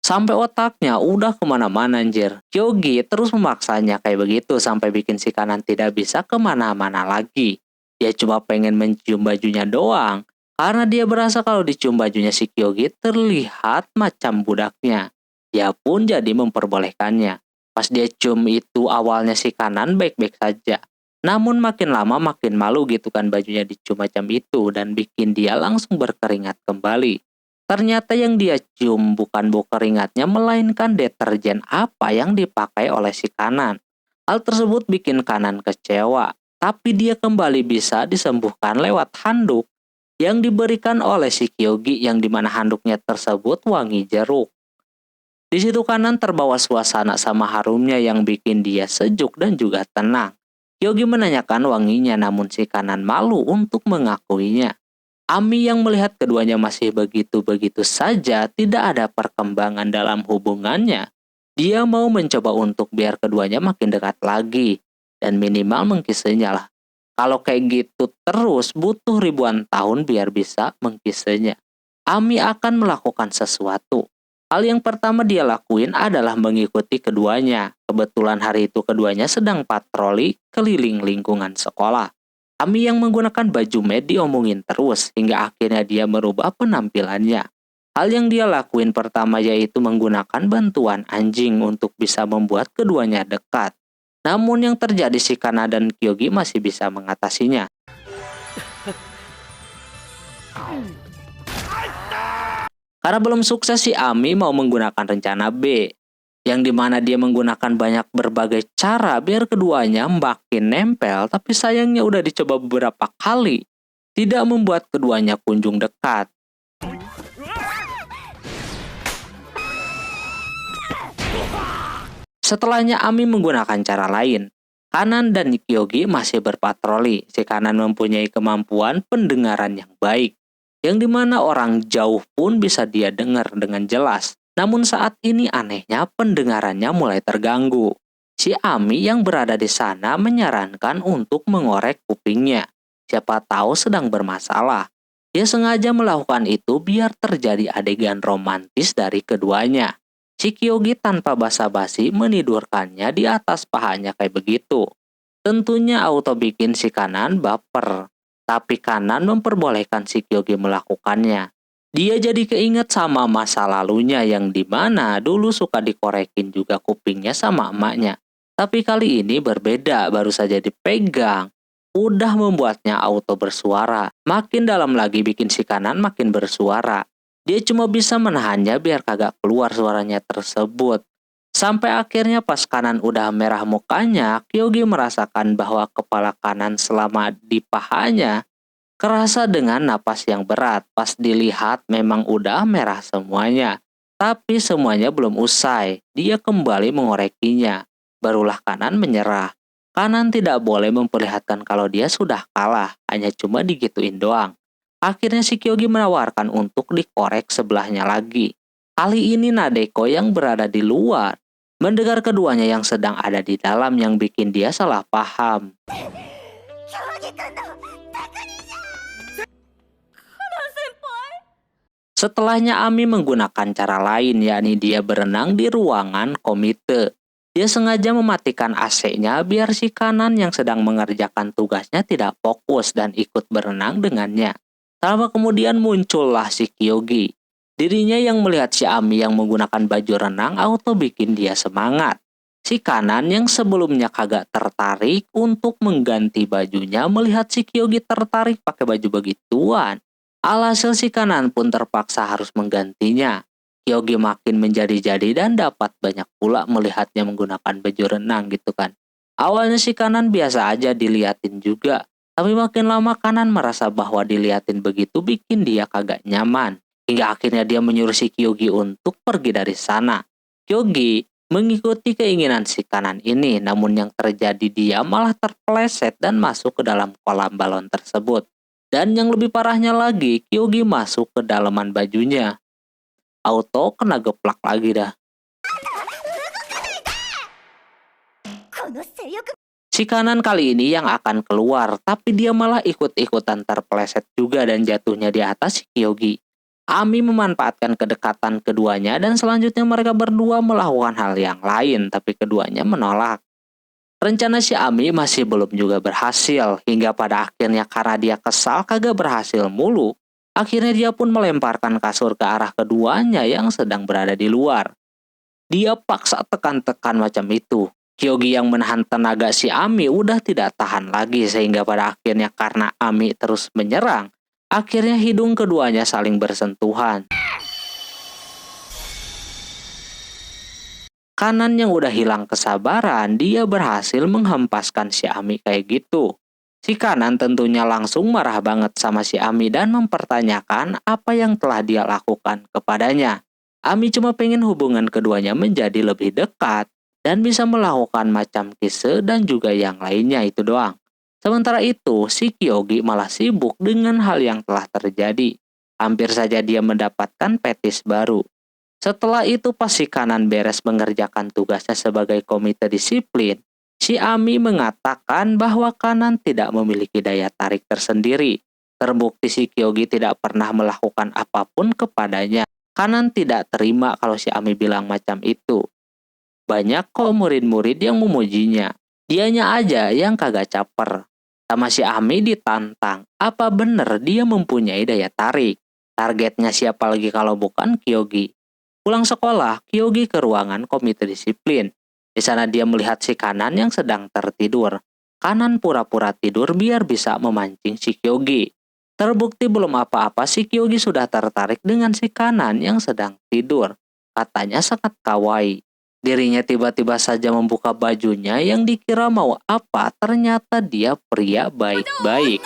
Sampai otaknya udah kemana-mana anjir. Kyogi terus memaksanya kayak begitu sampai bikin si Kanan tidak bisa kemana-mana lagi. Dia cuma pengen mencium bajunya doang. Karena dia berasa kalau dicium bajunya si Kyogi terlihat macam budaknya. Dia pun jadi memperbolehkannya. Pas dia cium itu awalnya si Kanan baik-baik saja. Namun makin lama makin malu gitu kan bajunya dicium macam itu dan bikin dia langsung berkeringat kembali. Ternyata yang dia cium bukan bau keringatnya melainkan deterjen apa yang dipakai oleh si Kanan. Hal tersebut bikin Kanan kecewa. Tapi dia kembali bisa disembuhkan lewat handuk yang diberikan oleh si Kyogi yang dimana handuknya tersebut wangi jeruk. Di situ Kanan terbawa suasana sama harumnya yang bikin dia sejuk dan juga tenang. Kyogi menanyakan wanginya namun si Kanan malu untuk mengakuinya. Ami yang melihat keduanya masih begitu-begitu saja tidak ada perkembangan dalam hubungannya. Dia mau mencoba untuk biar keduanya makin dekat lagi dan minimal mengkisahnya lah. Kalau kayak gitu terus butuh ribuan tahun biar bisa mengkisahnya. Ami akan melakukan sesuatu. Hal yang pertama dia lakuin adalah mengikuti keduanya. Kebetulan hari itu keduanya sedang patroli keliling lingkungan sekolah. Ami yang menggunakan baju med diomongin terus hingga akhirnya dia merubah penampilannya. Hal yang dia lakuin pertama yaitu menggunakan bantuan anjing untuk bisa membuat keduanya dekat. Namun yang terjadi si Kana dan Kyogi masih bisa mengatasinya. Karena belum sukses si Ami mau menggunakan rencana B, yang dimana dia menggunakan banyak berbagai cara biar keduanya makin nempel, tapi sayangnya udah dicoba beberapa kali, tidak membuat keduanya kunjung dekat. Setelahnya Ami menggunakan cara lain. Kanan dan Kyogi masih berpatroli. Si Kanan mempunyai kemampuan pendengaran yang baik, yang dimana orang jauh pun bisa dia dengar dengan jelas. Namun saat ini anehnya pendengarannya mulai terganggu. Si Ami yang berada di sana menyarankan untuk mengorek kupingnya. Siapa tahu sedang bermasalah. Dia sengaja melakukan itu biar terjadi adegan romantis dari keduanya. Si Kyogi tanpa basa-basi menidurkannya di atas pahanya kayak begitu. Tentunya auto bikin si Kanan baper. Tapi Kanan memperbolehkan si Kyogi melakukannya. Dia jadi keinget sama masa lalunya yang dimana dulu suka dikorekin juga kupingnya sama emaknya. Tapi kali ini berbeda, baru saja dipegang. udah membuatnya auto bersuara. Makin dalam lagi bikin si kanan makin bersuara. Dia cuma bisa menahannya biar kagak keluar suaranya tersebut. Sampai akhirnya pas kanan udah merah mukanya, Kyogi merasakan bahwa kepala kanan selama di pahanya kerasa dengan napas yang berat. Pas dilihat memang udah merah semuanya. Tapi semuanya belum usai. Dia kembali mengorekinya. Barulah kanan menyerah. Kanan tidak boleh memperlihatkan kalau dia sudah kalah. Hanya cuma digituin doang. Akhirnya si Kyogi menawarkan untuk dikorek sebelahnya lagi. Kali ini Nadeko yang berada di luar mendengar keduanya yang sedang ada di dalam yang bikin dia salah paham. Setelahnya Ami menggunakan cara lain, yakni dia berenang di ruangan komite. Dia sengaja mematikan AC-nya biar si kanan yang sedang mengerjakan tugasnya tidak fokus dan ikut berenang dengannya. Tak lama kemudian muncullah si Kyogi. Dirinya yang melihat si Ami yang menggunakan baju renang auto bikin dia semangat. Si kanan yang sebelumnya kagak tertarik untuk mengganti bajunya melihat si Kyogi tertarik pakai baju begituan. Alhasil si kanan pun terpaksa harus menggantinya. Kyogi makin menjadi-jadi dan dapat banyak pula melihatnya menggunakan baju renang gitu kan. Awalnya si kanan biasa aja diliatin juga. Tapi makin lama kanan merasa bahwa diliatin begitu bikin dia kagak nyaman. Hingga akhirnya dia menyuruh si Kyogi untuk pergi dari sana. Kyogi mengikuti keinginan si kanan ini, namun yang terjadi dia malah terpeleset dan masuk ke dalam kolam balon tersebut. Dan yang lebih parahnya lagi, Kyogi masuk ke dalaman bajunya. Auto kena geplak lagi dah. Si kanan kali ini yang akan keluar, tapi dia malah ikut-ikutan terpeleset juga dan jatuhnya di atas si Kyogi. Ami memanfaatkan kedekatan keduanya dan selanjutnya mereka berdua melakukan hal yang lain, tapi keduanya menolak. Rencana si Ami masih belum juga berhasil, hingga pada akhirnya karena dia kesal kagak berhasil mulu, akhirnya dia pun melemparkan kasur ke arah keduanya yang sedang berada di luar. Dia paksa tekan-tekan macam itu. Kyogi yang menahan tenaga si Ami udah tidak tahan lagi sehingga pada akhirnya karena Ami terus menyerang, akhirnya hidung keduanya saling bersentuhan. Kanan yang udah hilang kesabaran, dia berhasil menghempaskan si Ami kayak gitu. Si kanan tentunya langsung marah banget sama si Ami dan mempertanyakan apa yang telah dia lakukan kepadanya. Ami cuma pengen hubungan keduanya menjadi lebih dekat dan bisa melakukan macam kise dan juga yang lainnya itu doang. Sementara itu, si Kyogi malah sibuk dengan hal yang telah terjadi. Hampir saja dia mendapatkan petis baru. Setelah itu pas si kanan beres mengerjakan tugasnya sebagai komite disiplin, si Ami mengatakan bahwa kanan tidak memiliki daya tarik tersendiri. Terbukti si Kyogi tidak pernah melakukan apapun kepadanya. Kanan tidak terima kalau si Ami bilang macam itu. Banyak kok murid-murid yang memujinya. Dianya aja yang kagak caper. Sama si Ami ditantang, apa bener dia mempunyai daya tarik? Targetnya siapa lagi kalau bukan Kyogi? Pulang sekolah, Kyogi ke ruangan komite disiplin. Di sana dia melihat si kanan yang sedang tertidur. Kanan pura-pura tidur biar bisa memancing si Kyogi. Terbukti belum apa-apa si Kyogi sudah tertarik dengan si kanan yang sedang tidur. Katanya sangat kawaii. Dirinya tiba-tiba saja membuka bajunya yang dikira mau apa, ternyata dia pria baik-baik.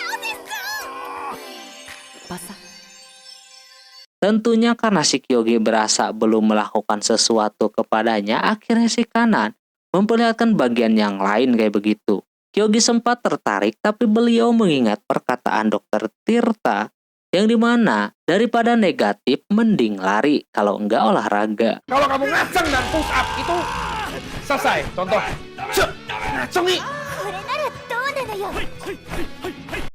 Tentunya karena si Kyogi berasa belum melakukan sesuatu kepadanya, akhirnya si kanan memperlihatkan bagian yang lain kayak begitu. Kyogi sempat tertarik tapi beliau mengingat perkataan Dokter Tirta yang dimana daripada negatif mending lari kalau enggak olahraga. Kalau kamu ngaceng dan push up itu selesai. Contoh, ngaceng nih.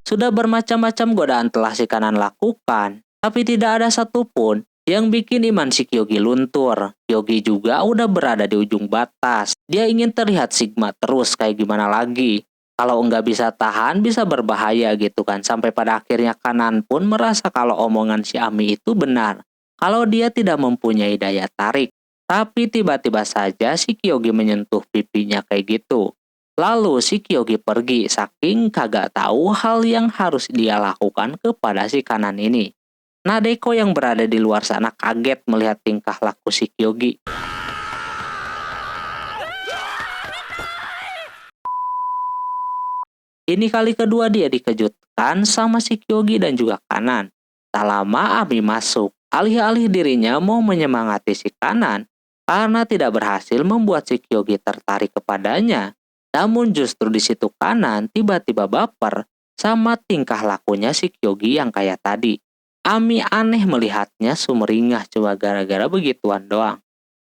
Sudah bermacam-macam godaan telah si kanan lakukan, tapi tidak ada satupun yang bikin iman si Kyogi luntur. Kyogi juga udah berada di ujung batas. Dia ingin terlihat Sigma terus, kayak gimana lagi. Kalau nggak bisa tahan, bisa berbahaya gitu kan. Sampai pada akhirnya kanan pun merasa kalau omongan si Ami itu benar. Kalau dia tidak mempunyai daya tarik. Tapi tiba-tiba saja si Kyogi menyentuh pipinya kayak gitu. Lalu si Kyogi pergi saking kagak tahu hal yang harus dia lakukan kepada si Kanan ini. Nadeko yang berada di luar sana kaget melihat tingkah laku si Kyogi. Ini kali kedua dia dikejutkan sama si Kyogi dan juga Kanan. Tak lama Ami masuk, alih-alih dirinya mau menyemangati si Kanan karena tidak berhasil membuat si Kyogi tertarik kepadanya. Namun justru di situ Kanan tiba-tiba baper sama tingkah lakunya si Kyogi yang kayak tadi. Ami aneh melihatnya sumringah cuma gara-gara begituan doang.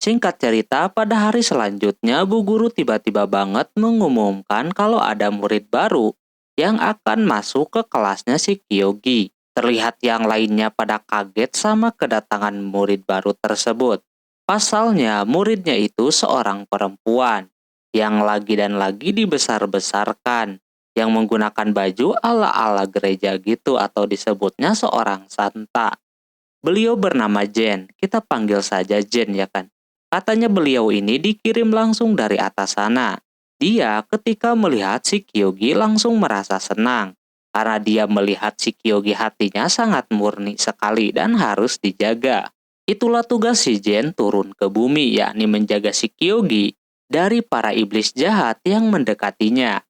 Singkat cerita, pada hari selanjutnya Bu Guru tiba-tiba banget mengumumkan kalau ada murid baru yang akan masuk ke kelasnya si Kyogi. Terlihat yang lainnya pada kaget sama kedatangan murid baru tersebut. Pasalnya muridnya itu seorang perempuan yang lagi dan lagi dibesar-besarkan, yang menggunakan baju ala-ala gereja gitu atau disebutnya seorang santa. Beliau bernama Jen, kita panggil saja Jen ya kan. Katanya beliau ini dikirim langsung dari atas sana. Dia ketika melihat si Kyogi langsung merasa senang, karena dia melihat si Kyogi hatinya sangat murni sekali dan harus dijaga. Itulah tugas si Jen turun ke bumi, yakni menjaga si Kyogi dari para iblis jahat yang mendekatinya.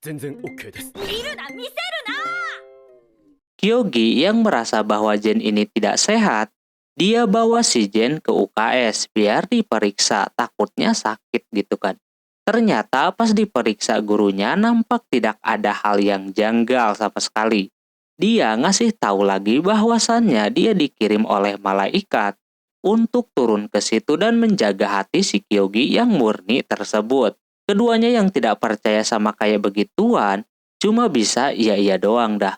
全然 OK です。 見るな見せるな。 Kyogi yang merasa bahwa Jen ini tidak sehat, dia bawa si Jen ke UKS biar diperiksa, takutnya sakit gitu kan. Ternyata pas diperiksa gurunya nampak tidak ada hal yang janggal sama sekali. Dia ngasih tahu lagi bahwasannya dia dikirim oleh malaikat untuk turun ke situ dan menjaga hati si Kyogi yang murni tersebut. Keduanya yang tidak percaya sama kayak begituan, cuma bisa iya-iya doang dah.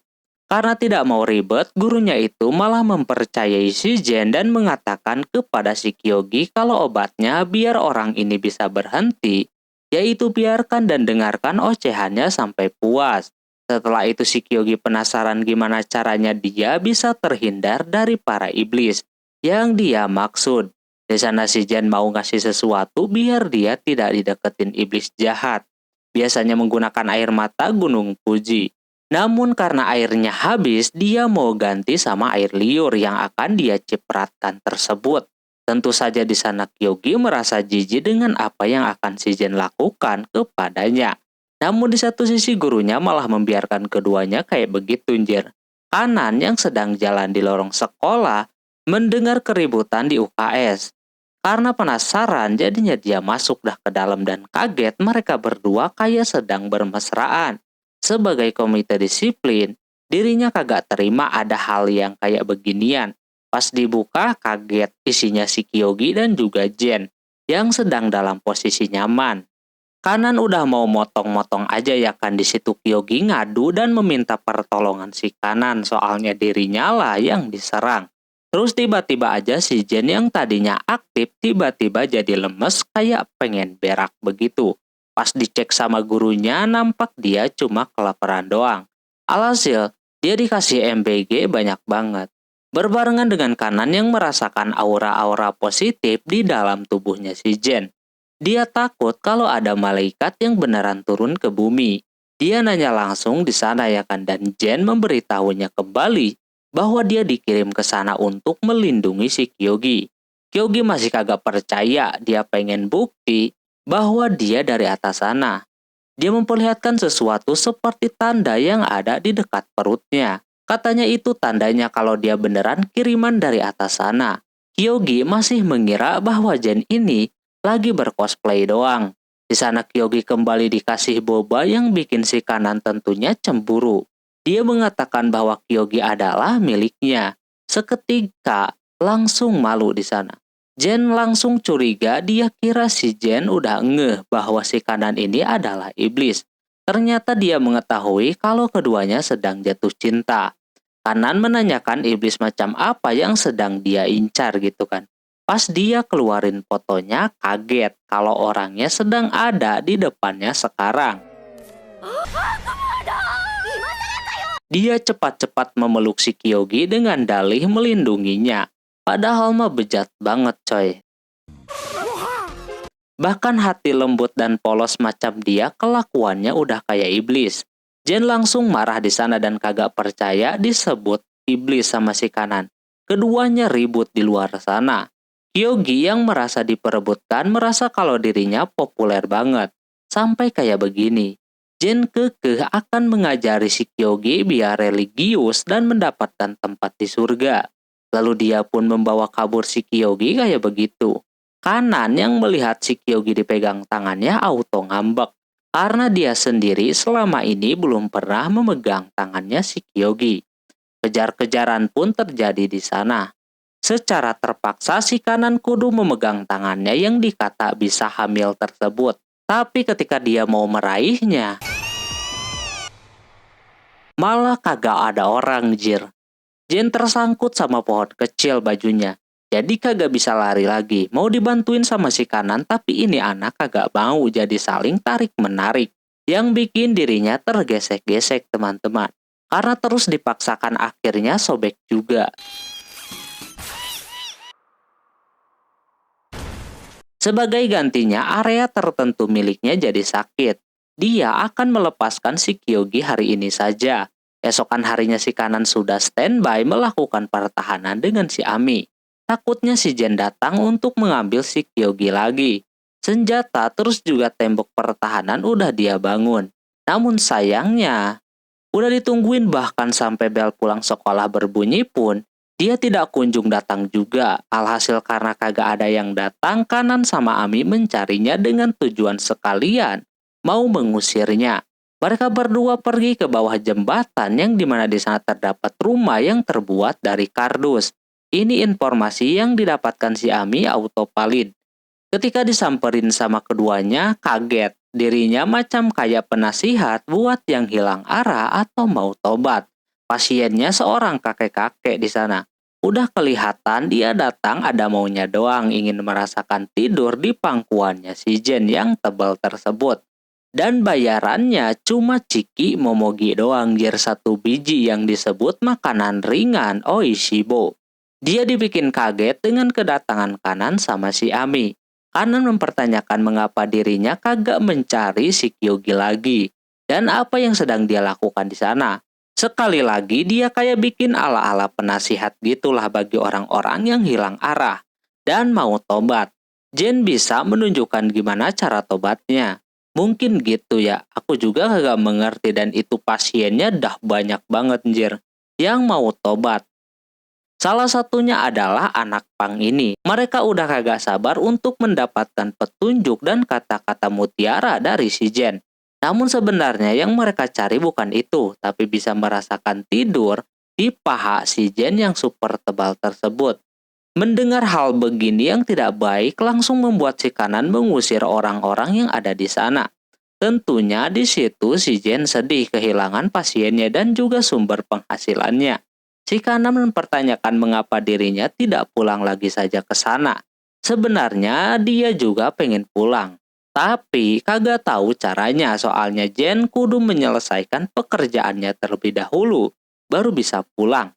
Karena tidak mau ribet, gurunya itu malah mempercayai si Jen dan mengatakan kepada si Kyogi kalau obatnya biar orang ini bisa berhenti, yaitu biarkan dan dengarkan ocehannya sampai puas. Setelah itu si Kyogi penasaran gimana caranya dia bisa terhindar dari para iblis yang dia maksud. Di sana si Jen mau ngasih sesuatu biar dia tidak dideketin iblis jahat. Biasanya menggunakan air mata Gunung Fuji. Namun karena airnya habis, dia mau ganti sama air liur yang akan dia cipratkan tersebut. Tentu saja di sana Kyogi merasa jijik dengan apa yang akan si Jen lakukan kepadanya. Namun di satu sisi gurunya malah membiarkan keduanya kayak begitu anjir. Kanan yang sedang jalan di lorong sekolah mendengar keributan di UKS. Karena penasaran jadinya dia masuk dah ke dalam dan kaget mereka berdua kayak sedang bermesraan. Sebagai komite disiplin, dirinya kagak terima ada hal yang kayak beginian. Pas dibuka kaget isinya si Kyogi dan juga Jen yang sedang dalam posisi nyaman. Kanan udah mau motong-motong aja ya kan, di situ Kyogi ngadu dan meminta pertolongan si Kanan soalnya dirinya lah yang diserang. Terus tiba-tiba aja si Jen yang tadinya aktif tiba-tiba jadi lemes kayak pengen berak begitu. Pas dicek sama gurunya nampak dia cuma kelaparan doang. Alhasil dia dikasih MBG banyak banget. Berbarengan dengan Kanan yang merasakan aura-aura positif di dalam tubuhnya si Jen. Dia takut kalau ada malaikat yang beneran turun ke bumi. Dia nanya langsung di sana ya kan, dan Jen memberitahunya kembali bahwa dia dikirim ke sana untuk melindungi si Kyogi. Kyogi masih kagak percaya, dia pengen bukti bahwa dia dari atas sana. Dia memperlihatkan sesuatu seperti tanda yang ada di dekat perutnya. Katanya itu tandanya kalau dia beneran kiriman dari atas sana. Kyogi masih mengira bahwa Jen ini lagi bercosplay doang. Di sana Kyogi kembali dikasih boba yang bikin si Kanan tentunya cemburu. Dia mengatakan bahwa Kyogi adalah miliknya. Seketika langsung malu di sana. Jen langsung curiga, dia kira si Jen udah ngeh bahwa si Kanan ini adalah iblis. Ternyata dia mengetahui kalau keduanya sedang jatuh cinta. Kanan menanyakan iblis macam apa yang sedang dia incar gitu kan. Pas dia keluarin fotonya kaget kalau orangnya sedang ada di depannya sekarang. Dia cepat-cepat memeluk si Kyogi dengan dalih melindunginya. Padahal mah bejat banget coy. Bahkan hati lembut dan polos macam dia kelakuannya udah kayak iblis. Jen langsung marah di sana dan kagak percaya disebut iblis sama si Kanan. Keduanya ribut di luar sana. Kyogi yang merasa diperebutkan merasa kalau dirinya populer banget. Sampai kayak begini. Jen kekeh akan mengajari si Kyogi biar religius dan mendapatkan tempat di surga. Lalu dia pun membawa kabur si Kyogi kayak begitu. Kanan yang melihat si Kyogi dipegang tangannya auto ngambek. Karena dia sendiri selama ini belum pernah memegang tangannya si Kyogi. Kejar-kejaran pun terjadi di sana. Secara terpaksa si Kanan kudu memegang tangannya yang dikata bisa hamil tersebut. Tapi ketika dia mau meraihnya, malah kagak ada orang, jir. Jen tersangkut sama pohon kecil bajunya. Jadi kagak bisa lari lagi. Mau dibantuin sama si Kanan, tapi ini anak kagak mau, jadi saling tarik-menarik. Yang bikin dirinya tergesek-gesek, teman-teman. Karena terus dipaksakan akhirnya sobek juga. Sebagai gantinya, area tertentu miliknya jadi sakit. Dia akan melepaskan si Kyogi hari ini saja. Esokan harinya si Kanan sudah standby melakukan pertahanan dengan si Ami. Takutnya si Jen datang untuk mengambil si Kyogi lagi. Senjata terus juga tembok pertahanan udah dia bangun. Namun sayangnya, udah ditungguin bahkan sampai bel pulang sekolah berbunyi pun, dia tidak kunjung datang juga. Alhasil karena kagak ada yang datang, Kanan sama Ami mencarinya dengan tujuan sekalian mau mengusirnya. Mereka berdua pergi ke bawah jembatan yang dimana di sana terdapat rumah yang terbuat dari kardus. Ini informasi yang didapatkan si Ami autopilot. Ketika disamperin sama keduanya, kaget. Dirinya macam kayak penasihat buat yang hilang arah atau mau tobat. Pasiennya seorang kakek-kakek di sana. Udah kelihatan dia datang ada maunya doang, ingin merasakan tidur di pangkuannya si Jen yang tebal tersebut. Dan bayarannya cuma ciki momogi doang, jir 1 biji yang disebut makanan ringan oishibo. Dia dibikin kaget dengan kedatangan Kanan sama si Ami. Kanan mempertanyakan mengapa dirinya kagak mencari si Kyogi lagi. Dan apa yang sedang dia lakukan di sana. Sekali lagi dia kayak bikin ala-ala penasihat gitulah bagi orang-orang yang hilang arah dan mau tobat. Jen bisa menunjukkan gimana cara tobatnya. Mungkin gitu ya, aku juga kagak mengerti dan itu pasiennya dah banyak banget jir yang mau tobat. Salah satunya adalah anak pang ini. Mereka udah kagak sabar untuk mendapatkan petunjuk dan kata-kata mutiara dari si Jen. Namun sebenarnya yang mereka cari bukan itu, tapi bisa merasakan tidur di paha si Jen yang super tebal tersebut. Mendengar hal begini yang tidak baik langsung membuat si Kanan mengusir orang-orang yang ada di sana. Tentunya di situ si Jen sedih kehilangan pasiennya dan juga sumber penghasilannya. Si Kanan mempertanyakan mengapa dirinya tidak pulang lagi saja ke sana. Sebenarnya dia juga pengen pulang. Tapi kagak tahu caranya, soalnya Jen kudu menyelesaikan pekerjaannya terlebih dahulu, baru bisa pulang.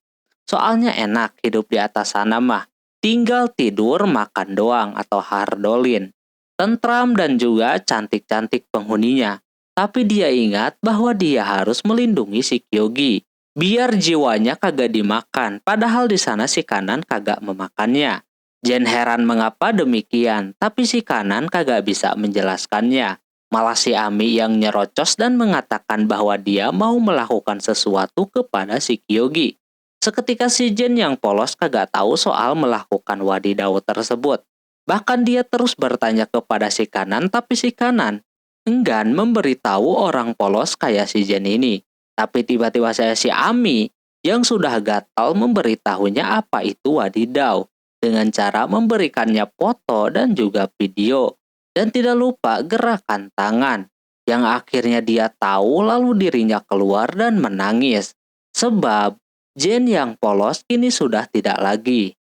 Soalnya enak hidup di atas sana mah, tinggal tidur makan doang atau hardolin. Tentram dan juga cantik-cantik penghuninya. Tapi dia ingat bahwa dia harus melindungi si Kyogi, biar jiwanya kagak dimakan, padahal di sana si Kanan kagak memakannya. Jen heran mengapa demikian, tapi si Kanan kagak bisa menjelaskannya. Malah si Ami yang nyerocos dan mengatakan bahwa dia mau melakukan sesuatu kepada si Kyogi. Seketika si Jen yang polos kagak tahu soal melakukan wadidaw tersebut. Bahkan dia terus bertanya kepada si Kanan, tapi si Kanan enggan memberitahu orang polos kayak si Jen ini. Tapi tiba-tiba saya si Ami yang sudah gatal memberitahunya apa itu wadidaw. Dengan cara memberikannya foto dan juga video. Dan tidak lupa gerakan tangan. Yang akhirnya dia tahu lalu dirinya keluar dan menangis. Sebab Jen yang polos kini sudah tidak lagi.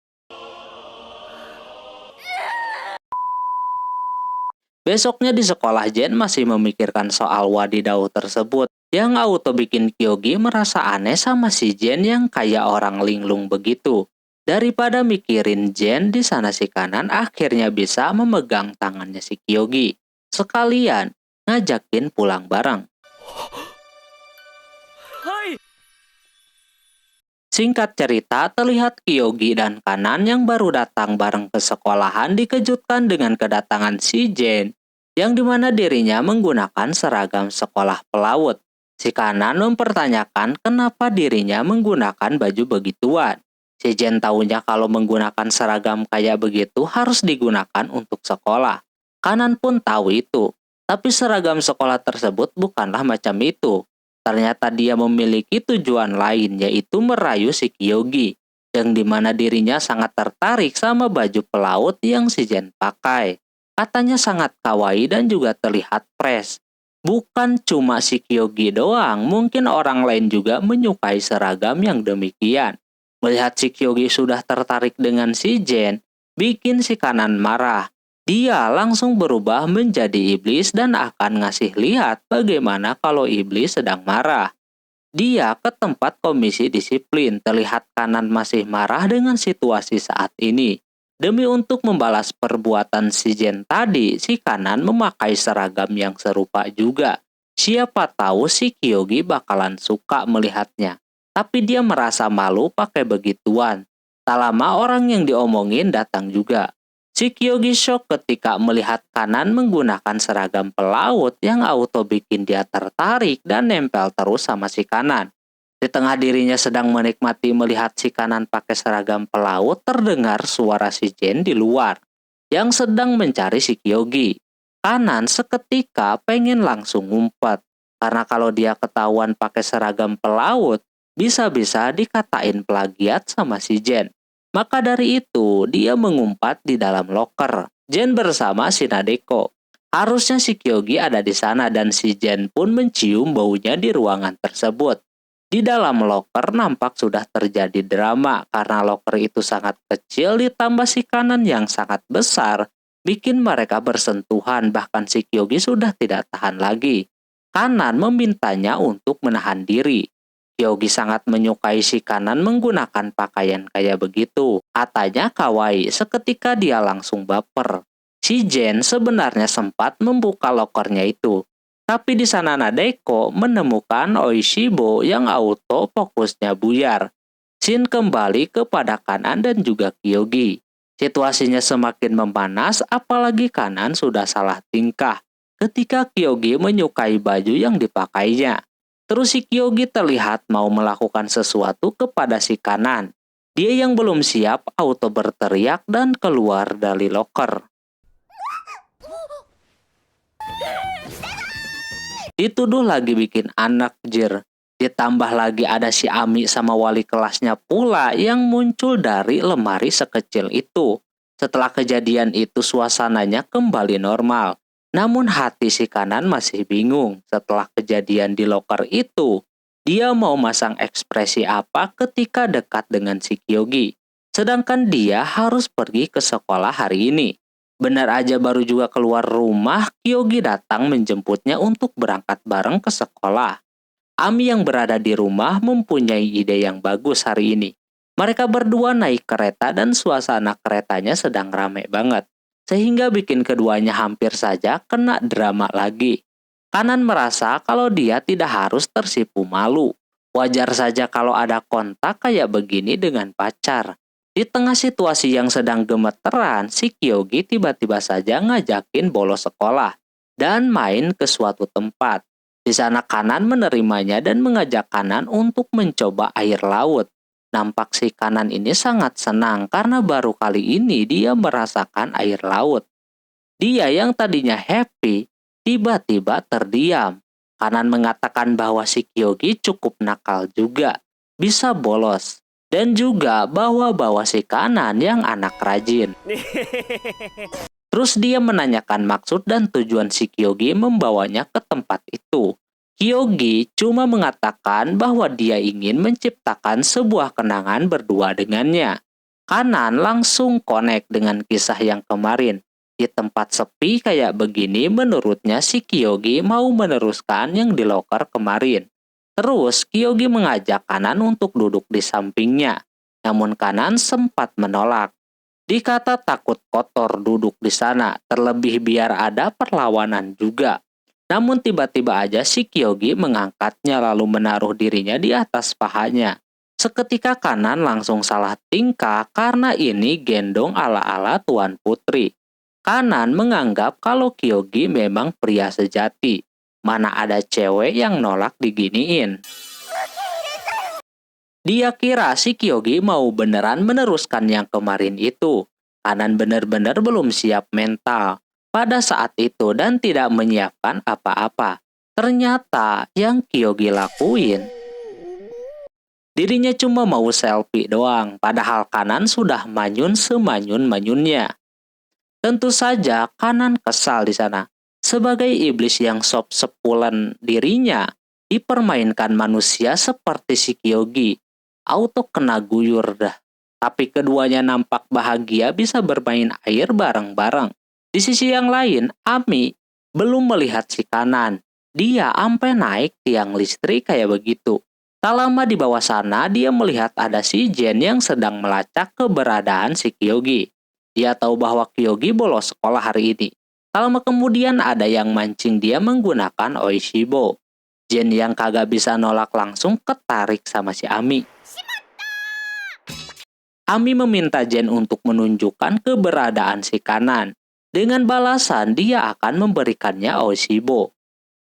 Besoknya di sekolah Jen masih memikirkan soal wadidaw tersebut. Yang auto bikin Kyogi merasa aneh sama si Jen yang kayak orang linglung begitu. Daripada mikirin Jen, di sana si Kanan akhirnya bisa memegang tangannya si Kyogi. Sekalian ngajakin pulang bareng. Singkat cerita, terlihat Kyogi dan Kanan yang baru datang bareng ke sekolahan dikejutkan dengan kedatangan si Jen, yang dimana dirinya menggunakan seragam sekolah pelaut. Si Kanan mempertanyakan kenapa dirinya menggunakan baju begituan. Si Jen tahunya kalau menggunakan seragam kayak begitu harus digunakan untuk sekolah. Kanan pun tahu itu, tapi seragam sekolah tersebut bukanlah macam itu. Ternyata dia memiliki tujuan lain, yaitu merayu si Kyogi, yang dimana dirinya sangat tertarik sama baju pelaut yang si Jen pakai. Katanya sangat kawaii dan juga terlihat fresh. Bukan cuma si Kyogi doang, mungkin orang lain juga menyukai seragam yang demikian. Melihat si Kyogi sudah tertarik dengan si Jen, bikin si Kanan marah. Dia langsung berubah menjadi iblis dan akan ngasih lihat bagaimana kalau iblis sedang marah. Dia ke tempat komisi disiplin, terlihat Kanan masih marah dengan situasi saat ini. Demi untuk membalas perbuatan si Jen tadi, si Kanan memakai seragam yang serupa juga. Siapa tahu si Kyogi bakalan suka melihatnya. Tapi dia merasa malu pakai begituan. Tak lama orang yang diomongin datang juga. Si Kyogi shock ketika melihat Kanan menggunakan seragam pelaut yang auto bikin dia tertarik dan nempel terus sama si Kanan. Di tengah dirinya sedang menikmati melihat si Kanan pakai seragam pelaut, terdengar suara si Jen di luar yang sedang mencari si Kyogi. Kanan seketika pengen langsung ngumpet, karena kalau dia ketahuan pakai seragam pelaut, bisa-bisa dikatain plagiat sama si Jen. Maka dari itu, dia mengumpat di dalam loker. Jen bersama si Nadeko. Harusnya si Kyogi ada di sana dan si Jen pun mencium baunya di ruangan tersebut. Di dalam loker nampak sudah terjadi drama karena loker itu sangat kecil ditambah si Kanan yang sangat besar, bikin mereka bersentuhan, bahkan si Kyogi sudah tidak tahan lagi. Kanan memintanya untuk menahan diri. Kyogi sangat menyukai si Kanan menggunakan pakaian kayak begitu. Katanya kawaii, seketika dia langsung baper. Si Jen sebenarnya sempat membuka lokernya itu. Tapi di sana Nadeko menemukan Oishibo yang auto fokusnya buyar. Shin kembali kepada Kanan dan juga Kyogi. Situasinya semakin memanas, apalagi Kanan sudah salah tingkah ketika Kyogi menyukai baju yang dipakainya. Terus si Kyogi terlihat mau melakukan sesuatu kepada si Kanan. Dia yang belum siap auto berteriak dan keluar dari loker. Dituduh lagi bikin anak jir. Ditambah lagi ada si Ami sama wali kelasnya pula yang muncul dari lemari sekecil itu. Setelah kejadian itu suasananya kembali normal. Namun hati si Kanan masih bingung setelah kejadian di loker itu. Dia mau masang ekspresi apa ketika dekat dengan si Kyogi. Sedangkan dia harus pergi ke sekolah hari ini. Benar aja baru juga keluar rumah, Kyogi datang menjemputnya untuk berangkat bareng ke sekolah. Ami yang berada di rumah mempunyai ide yang bagus hari ini. Mereka berdua naik kereta dan suasana keretanya sedang rame banget. Sehingga bikin keduanya hampir saja kena drama lagi. Kanan merasa kalau dia tidak harus tersipu malu. Wajar saja kalau ada kontak kayak begini dengan pacar. Di tengah situasi yang sedang gemeteran, si Kyogi tiba-tiba saja ngajakin bolos sekolah dan main ke suatu tempat. Di sana Kanan menerimanya dan mengajak Kanan untuk mencoba air laut. Nampak si Kanan ini sangat senang karena baru kali ini dia merasakan air laut. Dia yang tadinya happy, tiba-tiba terdiam. Kanan mengatakan bahwa si Kyogi cukup nakal juga, bisa bolos. Dan juga bawa-bawa si Kanan yang anak rajin. Terus dia menanyakan maksud dan tujuan si Kyogi membawanya ke tempat itu. Kyogi cuma mengatakan bahwa dia ingin menciptakan sebuah kenangan berdua dengannya. Kanan langsung connect dengan kisah yang kemarin. Di tempat sepi kayak begini menurutnya si Kyogi mau meneruskan yang di loker kemarin. Terus Kyogi mengajak Kanan untuk duduk di sampingnya. namun kanan sempat menolak. Dikata takut kotor duduk di sana, terlebih biar ada perlawanan juga. Namun tiba-tiba aja si Kyogi mengangkatnya lalu menaruh dirinya di atas pahanya. Seketika kanan langsung salah tingkah karena ini gendong ala-ala Tuan Putri. Kanan menganggap kalau Kyogi memang pria sejati. Mana ada cewek yang nolak diginiin. Dia kira si Kyogi mau beneran meneruskan yang kemarin itu. Kanan bener-bener belum siap mental pada saat itu dan tidak menyiapkan apa-apa. Ternyata yang Kyogi lakuin, dirinya cuma mau selfie doang, padahal kanan sudah manyun semanyun-manyunnya. Tentu saja kanan kesal di sana. Sebagai iblis yang sop sepulan dirinya, dipermainkan manusia seperti si Kyogi. Auto kena guyur dah. Tapi keduanya nampak bahagia bisa bermain air bareng-bareng. Di sisi yang lain, Ami belum melihat si kanan. Dia ampe naik tiang listrik kayak begitu. Tak lama di bawah sana, dia melihat ada si Jen yang sedang melacak keberadaan si Kyogi. Dia tahu bahwa Kyogi bolos sekolah hari ini. Tak lama kemudian ada yang mancing dia menggunakan Oishibo. Jen yang kagak bisa nolak langsung ketarik sama si Ami. Ami meminta Jen untuk menunjukkan keberadaan si kanan. Dengan balasan dia akan memberikannya Oishibo.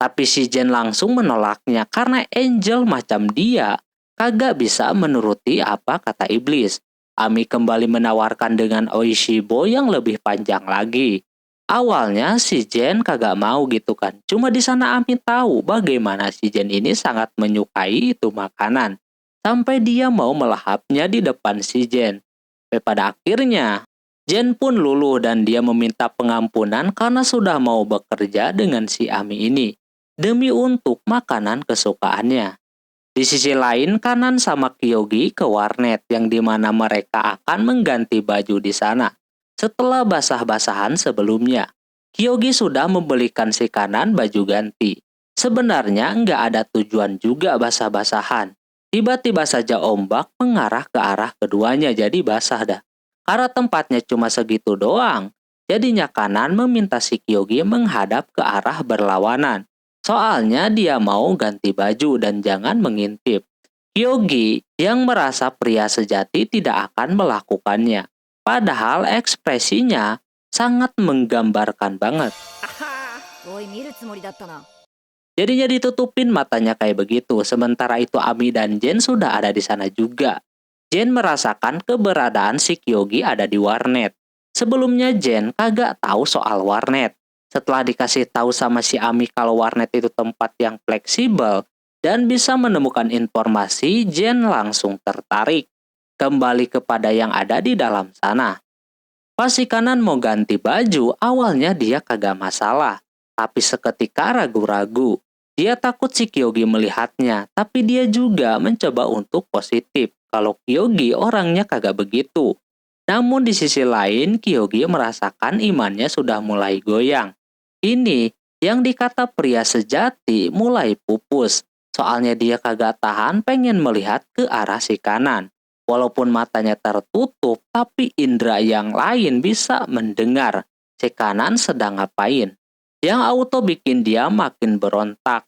Tapi si Jen langsung menolaknya karena angel macam dia kagak bisa menuruti apa kata iblis. Ami kembali menawarkan dengan Oishibo yang lebih panjang lagi. Awalnya si Jen kagak mau gitu kan. Cuma di sana Ami tahu bagaimana si Jen ini sangat menyukai itu makanan. Sampai dia mau melahapnya di depan si Jen. Pada akhirnya Jen pun luluh dan dia meminta pengampunan karena sudah mau bekerja dengan si Ami ini. Demi untuk makanan kesukaannya. Di sisi lain, kanan sama Kyogi ke warnet yang dimana mereka akan mengganti baju di sana. Setelah basah-basahan sebelumnya, Kyogi sudah membelikan si kanan baju ganti. Sebenarnya nggak ada tujuan juga basah-basahan. Tiba-tiba saja ombak mengarah ke arah keduanya jadi basah dah. Karena tempatnya cuma segitu doang, jadinya kanan meminta si Kyogi menghadap ke arah berlawanan. Soalnya dia mau ganti baju dan jangan mengintip. Kyogi yang merasa pria sejati tidak akan melakukannya. Padahal ekspresinya sangat menggambarkan banget. Jadinya ditutupin matanya kayak begitu. Sementara itu Ami dan Jen sudah ada di sana juga. Jen merasakan keberadaan si Kyogi ada di warnet. Sebelumnya Jen kagak tahu soal warnet. Setelah dikasih tahu sama si Ami kalau warnet itu tempat yang fleksibel dan bisa menemukan informasi, Jen langsung tertarik kembali kepada yang ada di dalam sana. Pas si kanan mau ganti baju, awalnya dia kagak masalah, tapi seketika ragu-ragu. Dia takut si Kyogi melihatnya, tapi dia juga mencoba untuk positif kalau Kyogi orangnya kagak begitu. Namun di sisi lain, Kyogi merasakan imannya sudah mulai goyang. Ini yang dikata pria sejati mulai pupus. Soalnya dia kagak tahan pengen melihat ke arah si kanan. Walaupun matanya tertutup, tapi indera yang lain bisa mendengar si kanan sedang ngapain. Yang auto bikin dia makin berontak.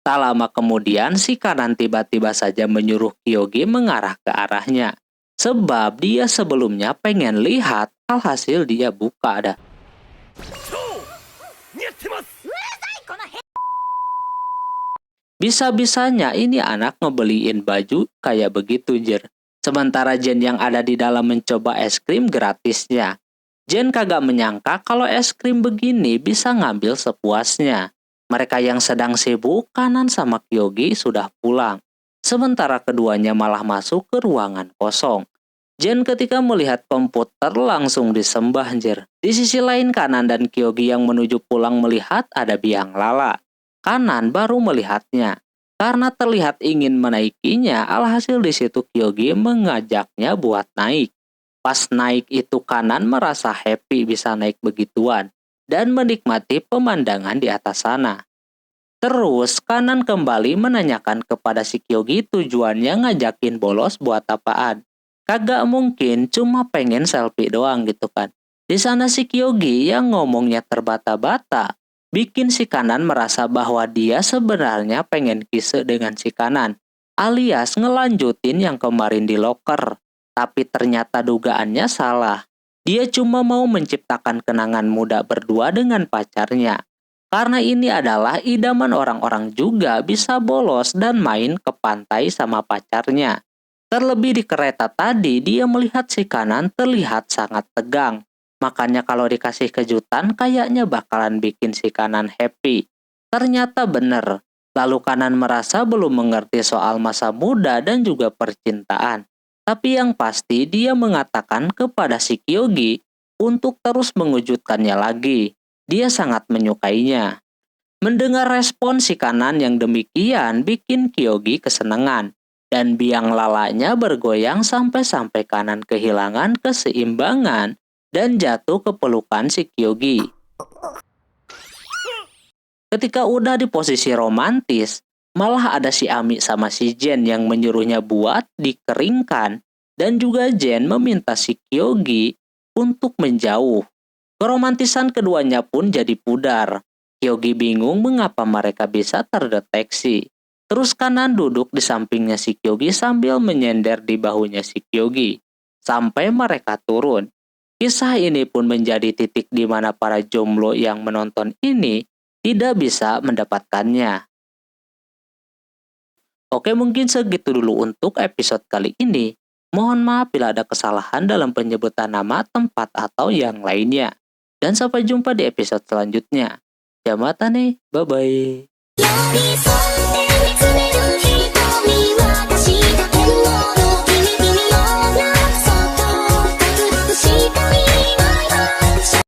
Tak lama kemudian si kanan tiba-tiba saja menyuruh Kyogi mengarah ke arahnya. Sebab dia sebelumnya pengen lihat, alhasil dia buka dah. Bisa-bisanya ini anak ngebeliin baju kayak begitu Jer. Sementara Jen yang ada di dalam mencoba es krim gratisnya. Jen kagak menyangka kalau es krim begini bisa ngambil sepuasnya. Mereka yang sedang sibuk, kanan sama Kyogi sudah pulang. Sementara keduanya malah masuk ke ruangan kosong. Jen ketika melihat komputer langsung disembah Jer. Di sisi lain kanan dan Kyogi yang menuju pulang melihat ada biang lala. Kanan baru melihatnya. Karena terlihat ingin menaikinya, alhasil di situ Kyogi mengajaknya buat naik. Pas naik itu kanan merasa happy bisa naik begituan dan menikmati pemandangan di atas sana. Terus kanan kembali menanyakan kepada si Kyogi tujuannya ngajakin bolos buat apaan. Kagak mungkin cuma pengen selfie doang gitu kan. Di sana si Kyogi yang ngomongnya terbata-bata, bikin si kanan merasa bahwa dia sebenarnya pengen kisse dengan si kanan, alias ngelanjutin yang kemarin di loker. Tapi ternyata dugaannya salah. Dia cuma mau menciptakan kenangan muda berdua dengan pacarnya. Karena ini adalah idaman orang-orang juga bisa bolos dan main ke pantai sama pacarnya. Terlebih di kereta tadi, dia melihat si kanan terlihat sangat tegang. Makanya kalau dikasih kejutan, kayaknya bakalan bikin si kanan happy. Ternyata bener. Lalu kanan merasa belum mengerti soal masa muda dan juga percintaan. Tapi yang pasti dia mengatakan kepada si Kyogi untuk terus mengejutkannya lagi. Dia sangat menyukainya. Mendengar respon si kanan yang demikian bikin Kyogi kesenangan. Dan biang lalanya bergoyang sampai-sampai kanan kehilangan keseimbangan dan jatuh ke pelukan si Kyogi. Ketika udah di posisi romantis, malah ada si Ami sama si Jen yang menyuruhnya buat dikeringkan. Dan juga Jen meminta si Kyogi untuk menjauh. Keromantisan keduanya pun jadi pudar. Kyogi bingung mengapa mereka bisa terdeteksi. Terus kanan duduk di sampingnya si Kyogi sambil menyender di bahunya si Kyogi. Sampai mereka turun. Kisah ini pun menjadi titik di mana para jomblo yang menonton ini tidak bisa mendapatkannya. Oke, mungkin segitu dulu untuk episode kali ini. Mohon maaf bila ada kesalahan dalam penyebutan nama, tempat, atau yang lainnya. Dan sampai jumpa di episode selanjutnya. Jamatane, bye-bye.